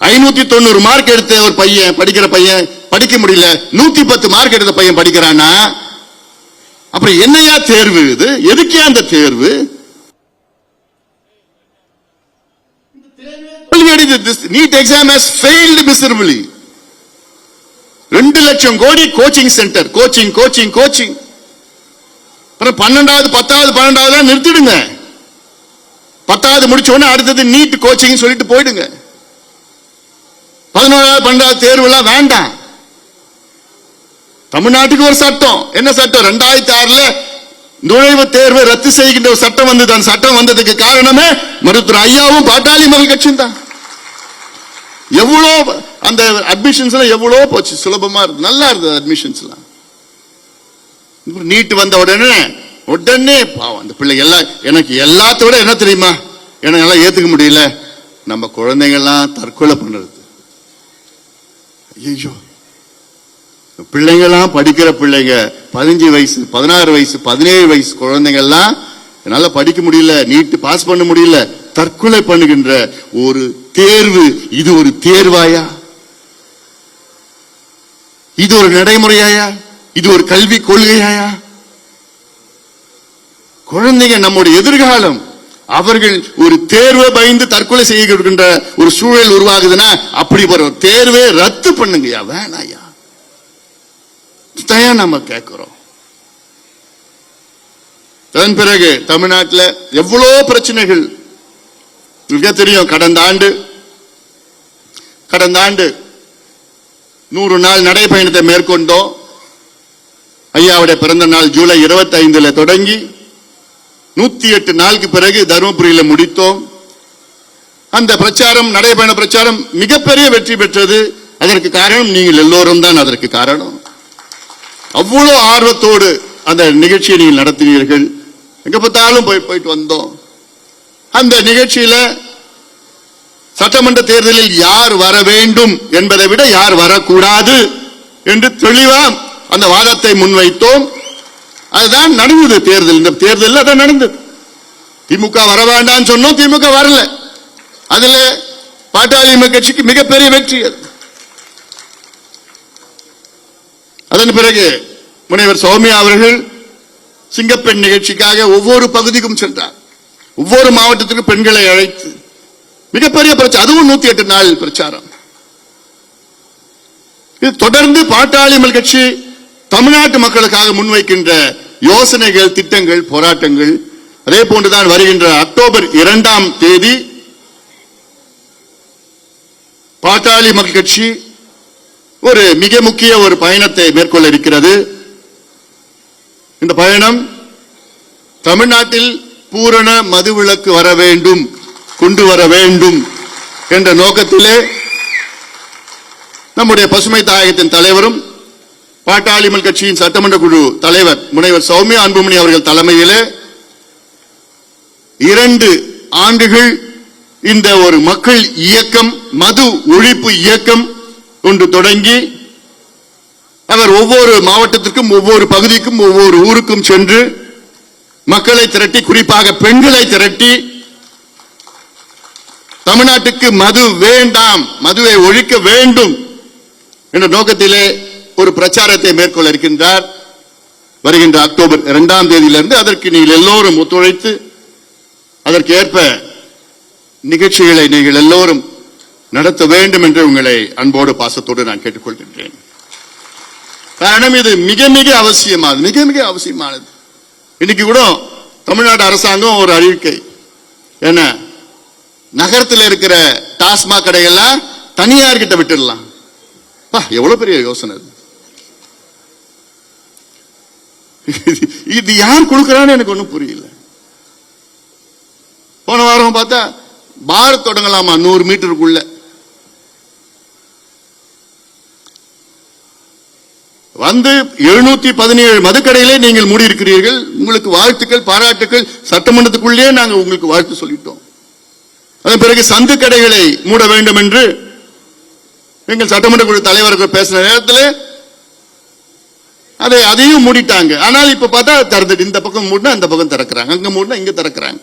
590 மார்க் எடுத்த ஒரு பையன், படிக்கிற பையன் படிக்க முடியல, 110 மார்க் எடுத்த பையன் படிக்கிறானா? அப்புறம் என்னையா தேர்வு இது? எதுக்கே அந்த தேர்வு? NEET exam has failed miserably. 2 லட்சம் கோடி coaching centre, coaching coaching coaching. 12வது 10வது 12வது நிறுத்திடுங்க. 10வது முடிச்ச உடனே அடுத்தது நீட் கோச்சிங் சொல்லிட்டு போயிடுங்க. 11வது 12வது தேர்வு எல்லாம் வேண்டாம். தமிழ்நாட்டுக்கு ஒரு சட்டம், என்ன சட்டம்? 2006 நுழைவுத் தேர்வை ரத்து செய்கின்ற ஒரு சட்டம் வந்தது. அந்த சட்டம் வந்ததுக்கு காரணமே மருத்துவர் ஐயாவும் பாட்டாளி மக்கள் கட்சியும் தான். எவ்வளவு அந்த அட்மிஷன்ஸ் எவ்வளவு போச்சு, சுலபமா இருக்கு, நல்லா இருந்தது அட்மிஷன்ஸ் எல்லாம். நீட் வந்த உடனே பாவம் அந்த பிள்ளை எல்லாம். எனக்கு எல்லாத்தோட என்ன தெரியுமா என்னால ஏத்துக்க முடியல, நம்ம குழந்தைங்க எல்லாம் தற்கொலை பண்றது. ஐயோ, பிள்ளைங்கெல்லாம் படிக்கிற பிள்ளைங்க 15 வயசு 16 வயசு 17 வயசு குழந்தைங்க எல்லாம் என்னால படிக்க முடியல, நீட் பாஸ் பண்ண முடியல, தற்கொலை பண்ணுகின்ற ஒரு தேர்வு. இது ஒரு தேர்வாயா? இது ஒரு நடைமுறையாயா? இது ஒரு கல்வி கொள்கையாயா? குழந்தைங்க நம்முடைய எதிர்காலம். அவர்கள் ஒரு தேர்வை பயந்து தற்கொலை செய்கின்ற ஒரு சூழல் உருவாகுதுன்னா அப்படி ஒரு தேர்வை ரத்து பண்ணுங்கயா, வேணாயா. நம்ம கேட்கிறோம். அதன் பிறகு தமிழ்நாட்டில் எவ்வளவு பிரச்சனைகள் தெரியும். கடந்த ஆண்டு 100 நாள் நடைபயணத்தை மேற்கொண்டோம். ஐயாவுடைய பிறந்த நாள் ஜூலை 25 தொடங்கி 108 நாளுக்கு பிறகு தருமபுரியில் முடித்தோம். அந்த பிரச்சாரம், நடைபயண பிரச்சாரம் மிகப்பெரிய வெற்றி பெற்றது. அதற்கு காரணம் நீங்கள் எல்லோரும் தான். அதற்கு காரணம் அவ்வளவு ஆர்வத்தோடு அந்த நிகழ்ச்சியை நீங்கள் நடத்தினீர்கள். எங்க பார்த்தாலும் போயிட்டு வந்தோம். அந்த நிகழ்ச்சியில சட்டமன்ற தேர்தலில் யார் வர வேண்டும் என்பதை விட யார் வரக்கூடாது என்று தெளிவா அந்த வாதத்தை முன்வைத்தோம். அதுதான் நடந்தது தேர்தல். இந்த தேர்தலில் அதான் நடந்தது. திமுக வர வேண்டாம் சொன்னோம், திமுக வரல. அதுல பாட்டாளி மக்கள் கட்சிக்கு மிகப்பெரிய வெற்றி. அதன் பிறகு முனைவர் சௌமியா அவர்கள் சிங்கப்பெண் நிகழ்ச்சிக்காக ஒவ்வொரு பகுதிக்கும் சென்றார். ஒவ்வொரு மாவட்டத்திற்கும் பெண்களை அழைத்து மிகப்பெரிய பிரச்சாரம், அதுவும் 108 நாள் பிரச்சாரம். இது தொடர்ந்து பாட்டாளி மக்கள் கட்சி தமிழ்நாட்டு மக்களுக்காக முன்வைக்கின்ற யோசனைகள், திட்டங்கள், போராட்டங்கள். அதே போன்றுதான் வருகின்ற அக்டோபர் 2ஆம் தேதி பாட்டாளி மக்கள் கட்சி ஒரு மிக முக்கிய ஒரு பயணத்தை மேற்கொள்ள இருக்கிறது. இந்த பயணம் தமிழ்நாட்டில் பூரண மதுவிலக்கு வர வேண்டும், கொண்டு வர வேண்டும் என்ற நோக்கத்திலே நம்முடைய பசுமை தாயகத்தின் தலைவரும் பாட்டாளி மக்கள் கட்சியின் சட்டமன்ற குழு தலைவர் முனைவர் சௌமியா அன்புமணி அவர்கள் தலைமையிலே 2 ஆண்டுகள் இந்த ஒரு மக்கள் இயக்கம், மது ஒழிப்பு இயக்கம் ஒன்று தொடங்கி அவர் ஒவ்வொரு மாவட்டத்திற்கும், ஒவ்வொரு பகுதிக்கும், ஒவ்வொரு ஊருக்கும் சென்று மக்களை திரட்டி, குறிப்பாக பெண்களை திரட்டி தமிழ்நாட்டுக்கு மது வேண்டாம், மதுவை ஒழிக்க வேண்டும் என்ற நோக்கத்திலே ஒரு பிரச்சாரத்தை மேற்கொள்ள இருக்கின்றார். வருகின்ற அக்டோபர் 2ஆம் தேதியிலிருந்து அதற்கு நீங்கள் எல்லோரும் ஒத்துழைத்து அதற்கு ஏற்ப நிகழ்ச்சிகளை நீங்கள் எல்லோரும் நடத்த வேண்டும் என்று உங்களை அன்போடு பாசத்தோடு நான் கேட்டுக்கொள்கின்றேன். காரணம் இது மிக மிக அவசியமானது, மிக மிக அவசியமானது. இன்னைக்கு கூட தமிழ்நாடு அரசாங்கம் ஒரு அறிவிக்கை, என்ன நகரத்தில் இருக்கிற டாஸ்மாக் கடைகள்லாம் தனியார் கிட்ட விட்டுடலாம். எவ்வளவு பெரிய யோசனை இது யார் கொடுக்கிறான்னு எனக்கு ஒன்னும் புரியல. போன வாரம் பார்த்தா பார் தொடங்கலாமா 100 மீட்டருக்குள்ள. வந்து 717 மதுக்கடையிலே நீங்கள் மூடி இருக்கிறீர்கள். உங்களுக்கு வாழ்த்துக்கள், பாராட்டுக்கள். சட்டமன்றத்துக்குள்ளே நாங்கள் உங்களுக்கு வாழ்த்து சொல்லிட்டோம். அதன் பிறகு சந்து கடைகளை மூட வேண்டும் என்று எங்கள் சட்டமன்ற குழு தலைவர்கள் பேசின நேரத்தில் அதையும் மூடிட்டாங்க. ஆனால் இப்ப பார்த்தா திறந்துட்டு இந்த பக்கம் மூடினா அந்த பக்கம் திறக்கிறாங்க, அங்க மூடினா இங்க திறக்கிறாங்க.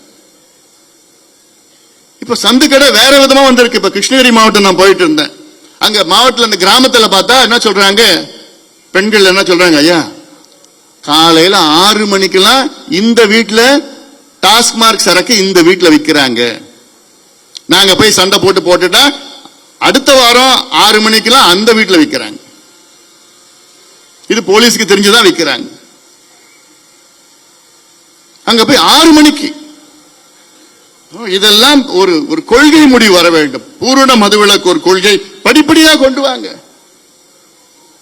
இப்ப சந்து கடை வேற விதமா வந்திருக்கு. இப்ப கிருஷ்ணகிரி மாவட்டம் நான் போயிட்டு இருந்தேன். அங்க மாவட்டத்தில் அந்த கிராமத்தில் பார்த்தா என்ன சொல்றாங்க, பெண்கள் என்ன சொல்றாங்க, ஐயா காலையில 6 மணிக்கெல்லாம் இந்த வீட்டுல டாஸ்மார்க் சரக்கு இந்த வீட்டுல விற்கிறாங்க. நாங்க போய் சண்டை போட்டுட்டா அடுத்த வாரம் 6 மணிக்கெல்லாம் அந்த வீட்டுல விற்கிறாங்க. இது போலீஸுக்கு தெரிஞ்சுதான் விற்கிறாங்க. அங்க போய் 6 மணிக்கு. இதெல்லாம் ஒரு கொள்கை முடிவு வர வேண்டும். பூரண மதுவிலக்கு ஒரு கொள்கை படிப்படியா கொண்டு வாங்க,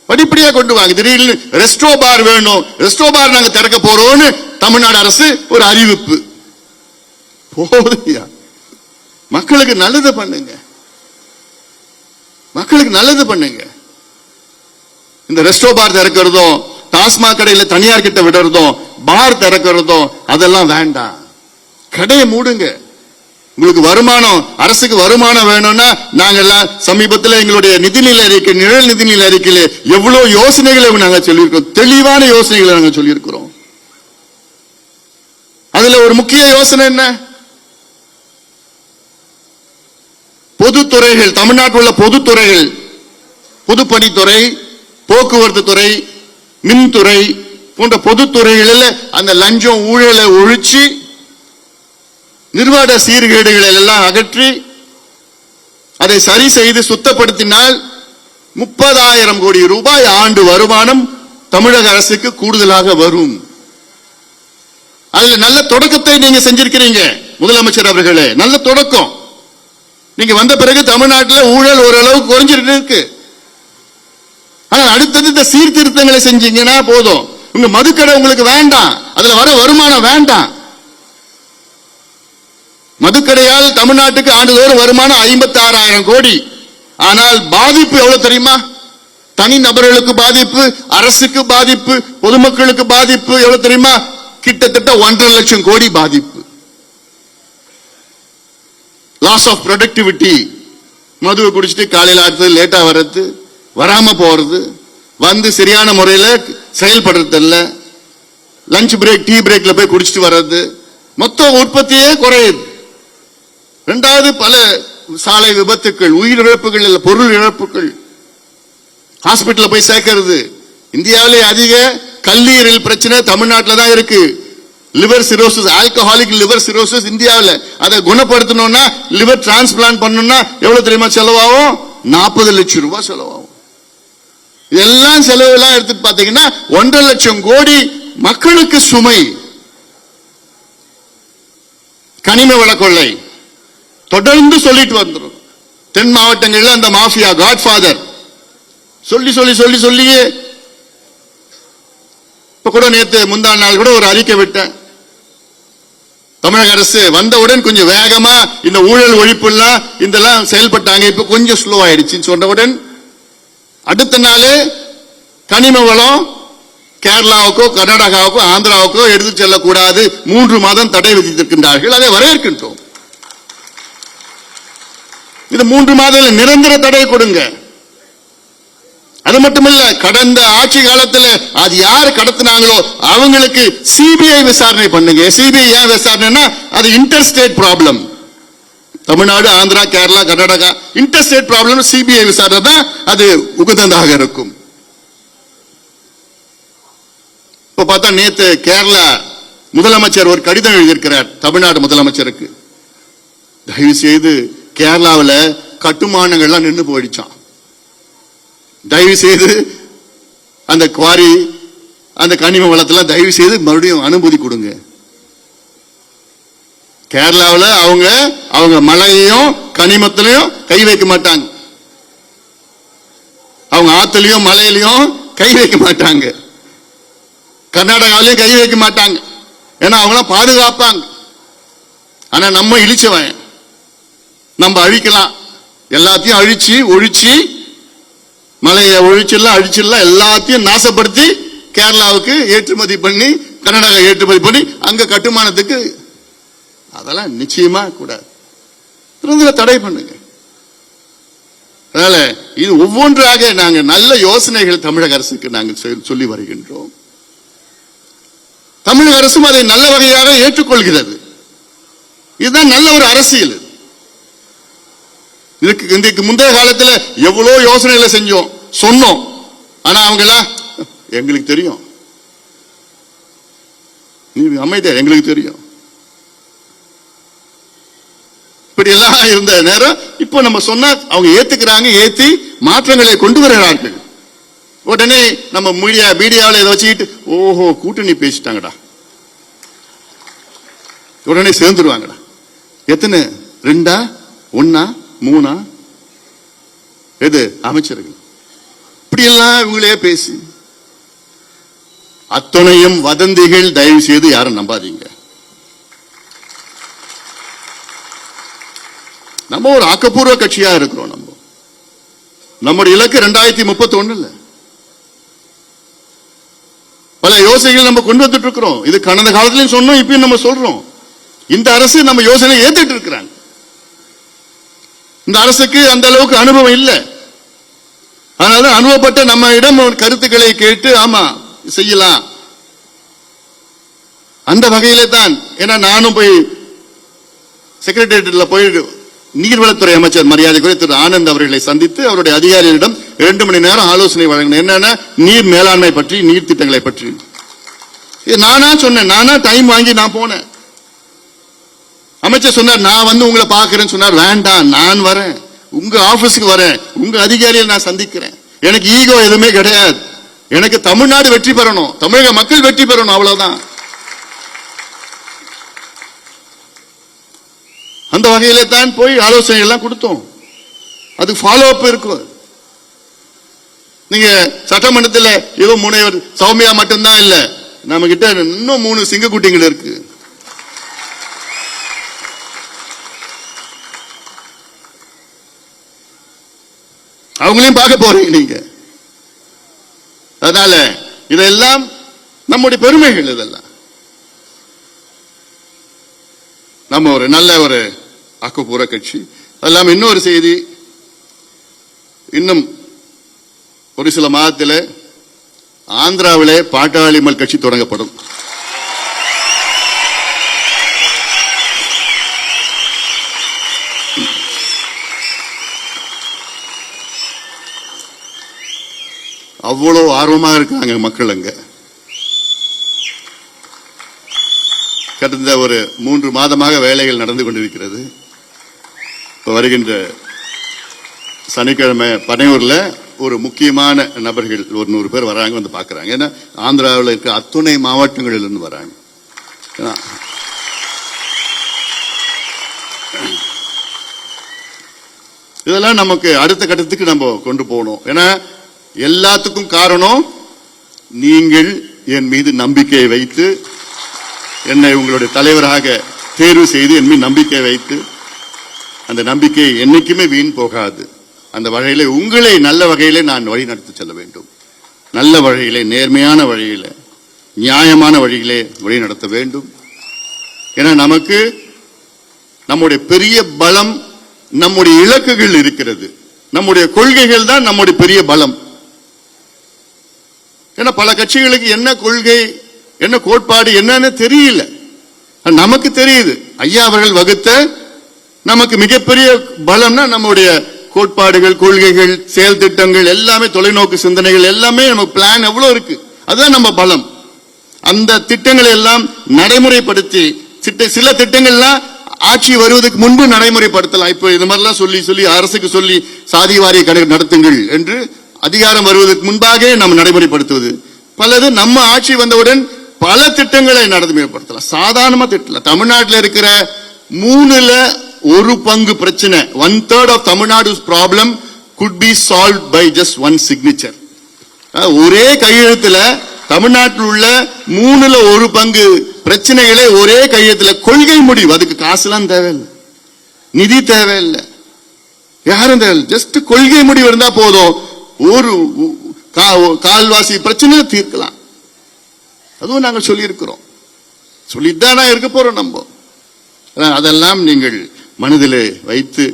படிப்படியா கொண்டு வாங்க. திடீர்னு ரெஸ்டோ பார் வேணும், ரெஸ்டோ பார் நாங்க திறக்க போறோம்னு தமிழ்நாடு அரசு ஒரு அறிவிப்பு. போதையா, மக்களுக்கு நல்லது பண்ணுங்க, மக்களுக்கு நல்லது பண்ணுங்க. இந்த ரெஸ்டோ பார் திறக்கிறதும், டாஸ்மாக் கடையில தனியார் கிட்ட விடுறதும், பார் திறக்கிறதும் அதெல்லாம் வேண்டாம். கடையை மூடுங்க. உங்களுக்கு வருமானம், அரசுக்கு வருமானம் வேணும்னா நாங்கெல்லாம் சமீபத்தில் எங்களுடைய நிதிநிலை அறிக்கை, நிழல் நிதிநிலை அறிக்கையில எவ்வளவு யோசனைகளை நாங்க சொல்லியிருக்கோம், தெளிவான யோசனைகளை நாங்க சொல்லியிருக்கிறோம். அதுல ஒரு முக்கிய யோசனை என்ன, பொதுத்துறைகள், தமிழ்நாட்டில் உள்ள பொதுத்துறைகள், பொதுப்பணித்துறை, போக்குவரத்து துறை, மின்துறை போன்ற பொதுத்துறைகளில் அந்த லஞ்சம் ஊழலை ஒழிச்சு நிர்வாக சீர்கேடுகளை எல்லாம் அகற்றி அதை சரி செய்து சுத்தப்படுத்தினால் 30,000 கோடி ரூபாய் ஆண்டு வருமானம் தமிழக அரசுக்கு கூடுதலாக வரும். அதுல நல்ல தொடக்கத்தை நீங்க செஞ்சிருக்கிறீங்க முதலமைச்சர் அவர்களே, நல்ல தொடக்கம். நீங்க வந்த பிறகு தமிழ்நாட்டில் ஊழல் ஓரளவுக்கு குறைஞ்சிட்டு இருக்கு. ஆனால் அடுத்தது இந்த சீர்திருத்தங்களை செஞ்சீங்கன்னா போதும். உங்க மதுக்கடை உங்களுக்கு வேண்டாம், அதுல வர வருமானம் வேண்டாம். மதுக்கடையால் தமிழ்நாட்டுக்கு ஆண்டுதோறும் வருமானம் 56,000 கோடி. ஆனால் பாதிப்பு எவ்வளவு தெரியுமா? தனி நபர்களுக்கு பாதிப்பு, அரசுக்கு பாதிப்பு, பொதுமக்களுக்கு பாதிப்பு எவ்வளவு தெரியுமா? கிட்டத்தட்ட 1.5 லட்சம் கோடி பாதிப்பு. Loss of productivity. மதுவை குடிச்சிட்டு காலையில் அடுத்தது லேட்டா வர்றது, வராம போறது, வந்து சரியான முறையில் செயல்படுறது இல்ல, லஞ்ச் பிரேக், டீ பிரேக்ல போய் குடிச்சிட்டு வர்றது, மொத்த உற்பத்தியே குறையுது. இரண்டாவது, பல சாலை விபத்துக்கள், உயிரிழப்புகள் இல்ல பொருள் இழப்புகள், ஹாஸ்பிட்டல் போய் சேர்க்கிறது. இந்தியாவிலே அதிக கல்லீரல் பிரச்சனை தமிழ்நாட்டில் தான் இருக்கு. Liver cirrhosis, alcoholic liver cirrhosis இந்தியாவில் அதை குணப்படுத்தணும்னா, லிவர் டிரான்ஸ்பிளான்ட் பண்ணணும்னா எவ்வளவு தெரியுமா செலவாகும்? 40 லட்சம் ரூபாய் செலவாகும். இதெல்லாம் செலவு எல்லாம் எடுத்துட்டு பாத்தீங்கன்னா 1.5 லட்சம் கோடி மக்களுக்கு சுமை. கனிம வள கொள்ளை தொடர்ந்து சொல்லிட்டு வந்துடும். தென் மாவட்டங்களில் அந்த மாஃபியா காட்ஃபாதர் சொல்லி சொல்லி சொல்லி சொல்லியே இப்ப கூட நேற்று முந்தா நாள் கூட ஒரு அறிக்கை விட்டேன். தமிழக அரசு வந்தவுடன் கொஞ்சம் வேகமா இந்த ஊழல் ஒழிப்புலாம் இதெல்லாம் செயல்பட்டாங்க. இப்ப கொஞ்சம் ஸ்லோ ஆயிடுச்சுன்னு சொன்னவுடன் அடுத்த நாள் கனிம வளம் கேரளாவுக்கோ கர்நாடகாவுக்கோ ஆந்திராவுக்கோ எடுத்து செல்லக்கூடாது, 3 மாதம் தடை விதித்திருக்கின்றார்கள். அதை வரவேற்கின்றோம். இது 3 மாதம் நிரந்தர தடை கொடுங்க. அது மட்டுமல்ல, கடந்த ஆட்சி காலத்தில் அது யார் கடத்தினாங்களோ அவங்களுக்கு சிபிஐ விசாரணை பண்ணுங்க. சிபிஐ ஏன் விசாரணைனா அது inter state problem. Tamil Nadu, Andhra, Kerala, Karnataka inter state problem. CBI விசாரணை தான் அது உகந்ததாக இருக்கும். இப்ப பார்த்தா நேத்து கேரளா முதலமைச்சர் ஒரு கடிதம் எழுதியிருக்கிறார் தமிழ்நாடு முதலமைச்சருக்கு. தயவு செய்து கேரளாவில் கட்டுமானங்கள்லாம் நின்று போயிடுச்சான். தயவு செய்து அந்த குவாரி, அந்த கனிம வளத்தெல்லாம் தயவு செய்து மறுபடியும் அனுமதி கொடுங்க. கேரளாவில் அவங்க மலையையும் கனிமத்திலையும் கை வைக்க மாட்டாங்க. அவங்க ஆத்துலயும் மலையிலையும் கை வைக்க மாட்டாங்க. கர்நாடகாவிலையும் கை வைக்க மாட்டாங்க. ஏன்னா அவங்களாம் பாதுகாப்பாங்க. ஆனா நம்ம இழிச்சவன், நம்ம அழிக்கலாம். எல்லாத்தையும் அழிச்சு ஒழிச்சு, மலையை ஒழிச்சிடலாம், அழிச்சிடலாம், எல்லாத்தையும் நாசப்படுத்தி கேரளாவுக்கு ஏற்றுமதி பண்ணி, கர்நாடகா ஏற்றுமதி பண்ணி அங்க கட்டுமானத்துக்கு அதெல்லாம் நிச்சயமா கூடாது. தடை பண்ணுங்க. அதனால இது ஒவ்வொன்றாக நாங்க நல்ல யோசனைகள் தமிழக அரசுக்கு நாங்கள் சொல்லி வருகின்றோம். தமிழக அரசும் அதை நல்ல வகையாக ஏற்றுக்கொள்கிறது. இதுதான் நல்ல ஒரு அரசியல். இதுக்கு முந்தைய காலத்தில் எவ்வளவு யோசனைகளை செஞ்சோம், சொன்னோம். ஆனா அவங்க எல்லாம் எங்களுக்கு தெரியும், நீ அமைதியா, எங்களுக்கு தெரியும், இப்படி எல்லாம் இருந்த நேரம் இப்போ நம்ம சொன்னா அவங்க ஏத்துக்கிறாங்க, ஏத்தி மாற்றங்களை கொண்டு வருகிறார்கள். உடனே நம்ம மீடியாவில் இதை வச்சுக்கிட்டு ஓஹோ கூட்டணி பேசிட்டாங்கடா, உடனே சேர்ந்துருவாங்கடா. எத்தனை 2, 1, 3 எது அமைச்சர்கள் இப்படி எல்லாம் இவங்களே பேசி, அத்தனையும் வதந்திகள். தயவு செய்து யாரும் நம்பாதீங்க. நம்ம ஒரு ஆக்கப்பூர்வ கட்சியா இருக்கிறோம். நம்முடைய இலக்கு 2031 பல யோசனைகள் நம்ம கொண்டு வந்துட்டு இருக்கிறோம். இது கடந்த காலத்திலையும் சொன்னோம், இப்பயும் நம்ம சொல்றோம். இந்த அரசு நம்ம யோசனை ஏத்துட்டு இருக்கிறாங்க. இந்த அரசுக்கு அந்த அளவுக்கு அனுபவம் இல்லை. அதனால அனுபவப்பட்ட நம்ம இடம் கருத்துக்களை கேட்டு ஆமா செய்யலாம். அந்த வகையிலே தான். ஏன்னா நானும் போய் செக்ரட்டேரியட்ல போய் நீர்வளத்துறை அமைச்சர் மரியாதைக்குரிய திரு ஆனந்த் அவர்களை சந்தித்து அவருடைய அதிகாரிகளிடம் 2 மணி நேரம் ஆலோசனை வழங்கினேன். என்னன்னா நீர் மேலாண்மை பற்றி, நீர் திட்டங்களை பற்றி. நானா சொன்னேன், நானா டைம் வாங்கி நான் போனேன். அமைச்சர் சொன்னார் நான் வந்து உங்களை பார்க்கிறேன்னு சொன்னார். வேண்டாம், நான் வரேன், உங்க ஆபீஸ்க்கு வரேன், உங்க அதிகாரியை நான் சந்திக்கிறேன். எனக்கு ஈகோ எதுவுமே கிடையாது. எனக்கு தமிழ்நாடு வெற்றி பெறணும், தமிழக மக்கள் வெற்றி பெறணும், அவ்வளவுதான். அந்த வகையிலே தான் போய் ஆலோசனை எல்லாம் கொடுத்தோம். அது ஃபாலோ அப் இருக்கும். நீங்க சட்டமன்றத்தில் ஏதோ முனைவர் சௌமியா மட்டும்தான் இல்ல, நம்ம கிட்ட இன்னும் 3 சிங்கக்குட்டிகள் இருக்கு. அவங்களையும் பார்க்க போறீங்க நீங்க. அதனால இதெல்லாம் நம்முடைய பெருமைகள். இதெல்லாம் நம்ம ஒரு நல்ல ஒரு ஆக்கப்பூர்வ கட்சி. அதெல்லாம் இன்னொரு செய்தி, இன்னும் ஒரு சில மாதத்தில் ஆந்திராவிலே பாட்டாளிமல் கட்சி தொடங்கப்படும். அவ்வளவு ஆர்வமாக இருக்காங்க மக்கள். அங்க கடந்த ஒரு 3 மாதமாக வேலைகள் நடந்து கொண்டிருக்கிறது. இப்ப வருகின்ற சனிக்கிழமை பனையூர்ல ஒரு முக்கியமான நபர்கள் ஒரு 100 பேர் வராங்க, வந்து பாக்குறாங்க. ஏன்னா ஆந்திராவில் இருக்க அத்துணை மாவட்டங்களில் இருந்து வராங்க. இதெல்லாம் நமக்கு அடுத்த கட்டத்துக்கு நம்ம கொண்டு போகணும். ஏன்னா எல்லாத்துக்கும் காரணம் நீங்கள் என் மீது நம்பிக்கை வைத்து என்னை உங்களுடைய தலைவராக தேர்வு செய்து என் மீது நம்பிக்கை வைத்து, அந்த நம்பிக்கை என்னைக்குமே வீண் போகாது. அந்த வகையிலே உங்களை நல்ல வகையிலே நான் வழி நடத்தி செல்ல வேண்டும். நல்ல வழியிலே, நேர்மையான வழியிலே, நியாயமான வழியிலே வழி நடத்த வேண்டும். ஏன்னா நமக்கு நம்முடைய பெரிய பலம் நம்முடைய இலக்குகள் இருக்கிறது. நம்முடைய கொள்கைகள் தான் நம்முடைய பெரிய பலம். ஏன்னா பல கட்சிகளுக்கு என்ன கொள்கை, என்ன கோட்பாடு என்னன்னு தெரியல. நமக்கு தெரியுது. ஐயா அவர்கள் வகுத்த நமக்கு மிகப்பெரிய பலம்னா நம்முடைய கோட்பாடுகள், கொள்கைகள், செயல் திட்டங்கள் எல்லாமே, தொலைநோக்கு சிந்தனைகள் எல்லாமே, நம்ம பிளான் எவ்வளவு இருக்கு, அதுதான் நம்ம பலம். அந்த திட்டங்களை எல்லாம் நடைமுறைப்படுத்தி, சில திட்டங்கள்லாம் ஆட்சி வருவதற்கு முன்பு நடைமுறைப்படுத்தலாம். இப்ப இது மாதிரிலாம் சொல்லி அரசுக்கு சொல்லி சாதி வாரிய கணக்கு நடத்துங்கள் என்று அதிகாரம் வருவதற்கு முன்பாக நம்ம நடைமுறைப்படுத்துவது. பலது நம்ம ஆட்சி வந்தவுடன் பல திட்டங்களை நடைமுறைப்படுத்தலாம். சாதாரணமா திட்டம். தமிழ்நாட்டில் இருக்கிற 1/3 பிரச்சனை, 1/3 of Tamil Nadu's problem could be solved by just one signature. ஒரே கையெழுத்துல தமிழ்நாட்டில் உள்ள 1/3 பிரச்சனைகளை ஒரே கையெழுத்துல, கொள்கை முடிவு. அதுக்கு காசுலாம் தேவையில்லை, நிதி தேவையில்லை, யாரும் தேவையில்லை. ஜஸ்ட் கொள்கை முடிவு இருந்தா போதும். ஒரு கால்வாசி பிரச்சனையை தீர்க்கலாம். அதுவும் நாங்கள் சொல்லி இருக்கிறோம், சொல்லித்தான் இருக்க போறோம் நம்ம. அதெல்லாம் நீங்கள் மனதிலே வைத்து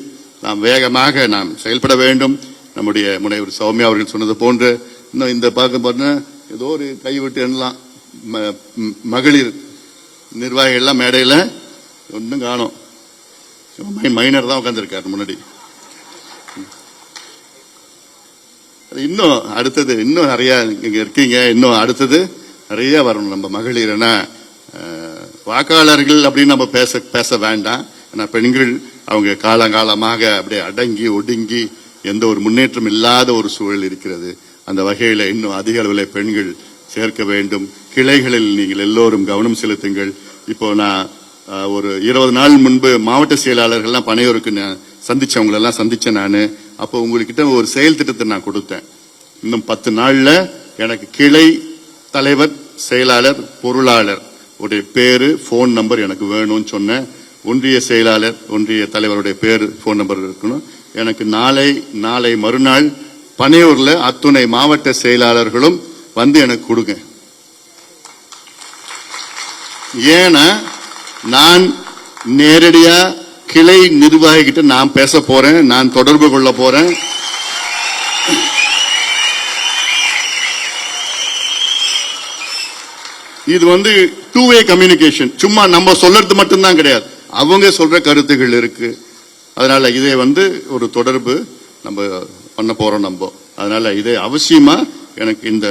நாம் வேகமாக நாம் செயல்பட வேண்டும். நம்முடைய முனைவர் சௌமியா அவர்கள் சொன்னது போன்று இன்னும் இந்த பார்க்க ஏதோ ஒரு கைவிட்டு எண்ணலாம் மகளிர் நிர்வாகிகள் எல்லாம் மேடையில் ஒன்றும் காணும். மைனர் தான் உட்கார்ந்துருக்காரு முன்னாடி. இன்னும் அடுத்தது இன்னும் நிறைய இங்க இருக்கீங்க. இன்னும் அடுத்தது நிறைய வரணும். நம்ம மகளிர்னா வாக்காளர்கள் அப்படின்னு நம்ம பேச வேண்டாம். ஏன்னா பெண்கள் அவங்க காலங்காலமாக அப்படியே அடங்கி ஒடுங்கி எந்த ஒரு முன்னேற்றம் இல்லாத ஒரு சூழல் இருக்கிறது. அந்த வகையில இன்னும் அதிக அளவில் பெண்கள் சேர்க்க வேண்டும். கிளைகளில் நீங்கள் எல்லோரும் கவனம் செலுத்துங்கள். இப்போ நான் ஒரு 20 நாள் முன்பு மாவட்ட செயலாளர்கள்லாம் பனையூருக்கு சந்திச்சவங்களெல்லாம் சந்திச்சேன் நான். அப்போ உங்ககிட்ட ஒரு செயல் திட்டத்தை நான் கொடுத்தேன். இன்னும் 10 நாள்ல எனக்கு கிளை தலைவர், செயலாளர், பொருளாளர் உடைய பேரு, போன் நம்பர் எனக்கு வேணும்னு சொன்னேன். ஒன்றிய செயலாளர், ஒன்றிய தலைவருடைய பேரு, போன் நம்பர் இருக்கணும். எனக்கு நாளை மறுநாள் பனையூர்ல அத்துணை மாவட்ட செயலாளர்களும் வந்து எனக்கு கொடுங்க. ஏன்னா நான் நேரடியா கிளை நிர்வாகிகிட்ட நான் பேச போறேன், நான் தொடர்பு கொள்ள போறேன். இது வந்து 2-way கம்யூனிகேஷன். சும்மா நம்ம சொல்றது மட்டும்தான் கிடையாது, அவங்க சொல்ற கருத்துகள் இருக்கு. அதனால இதை வந்து ஒரு தொடர்பு நம்ம பண்ண போறோம் நம்ம. அதனால இதை அவசியமா எனக்கு இந்த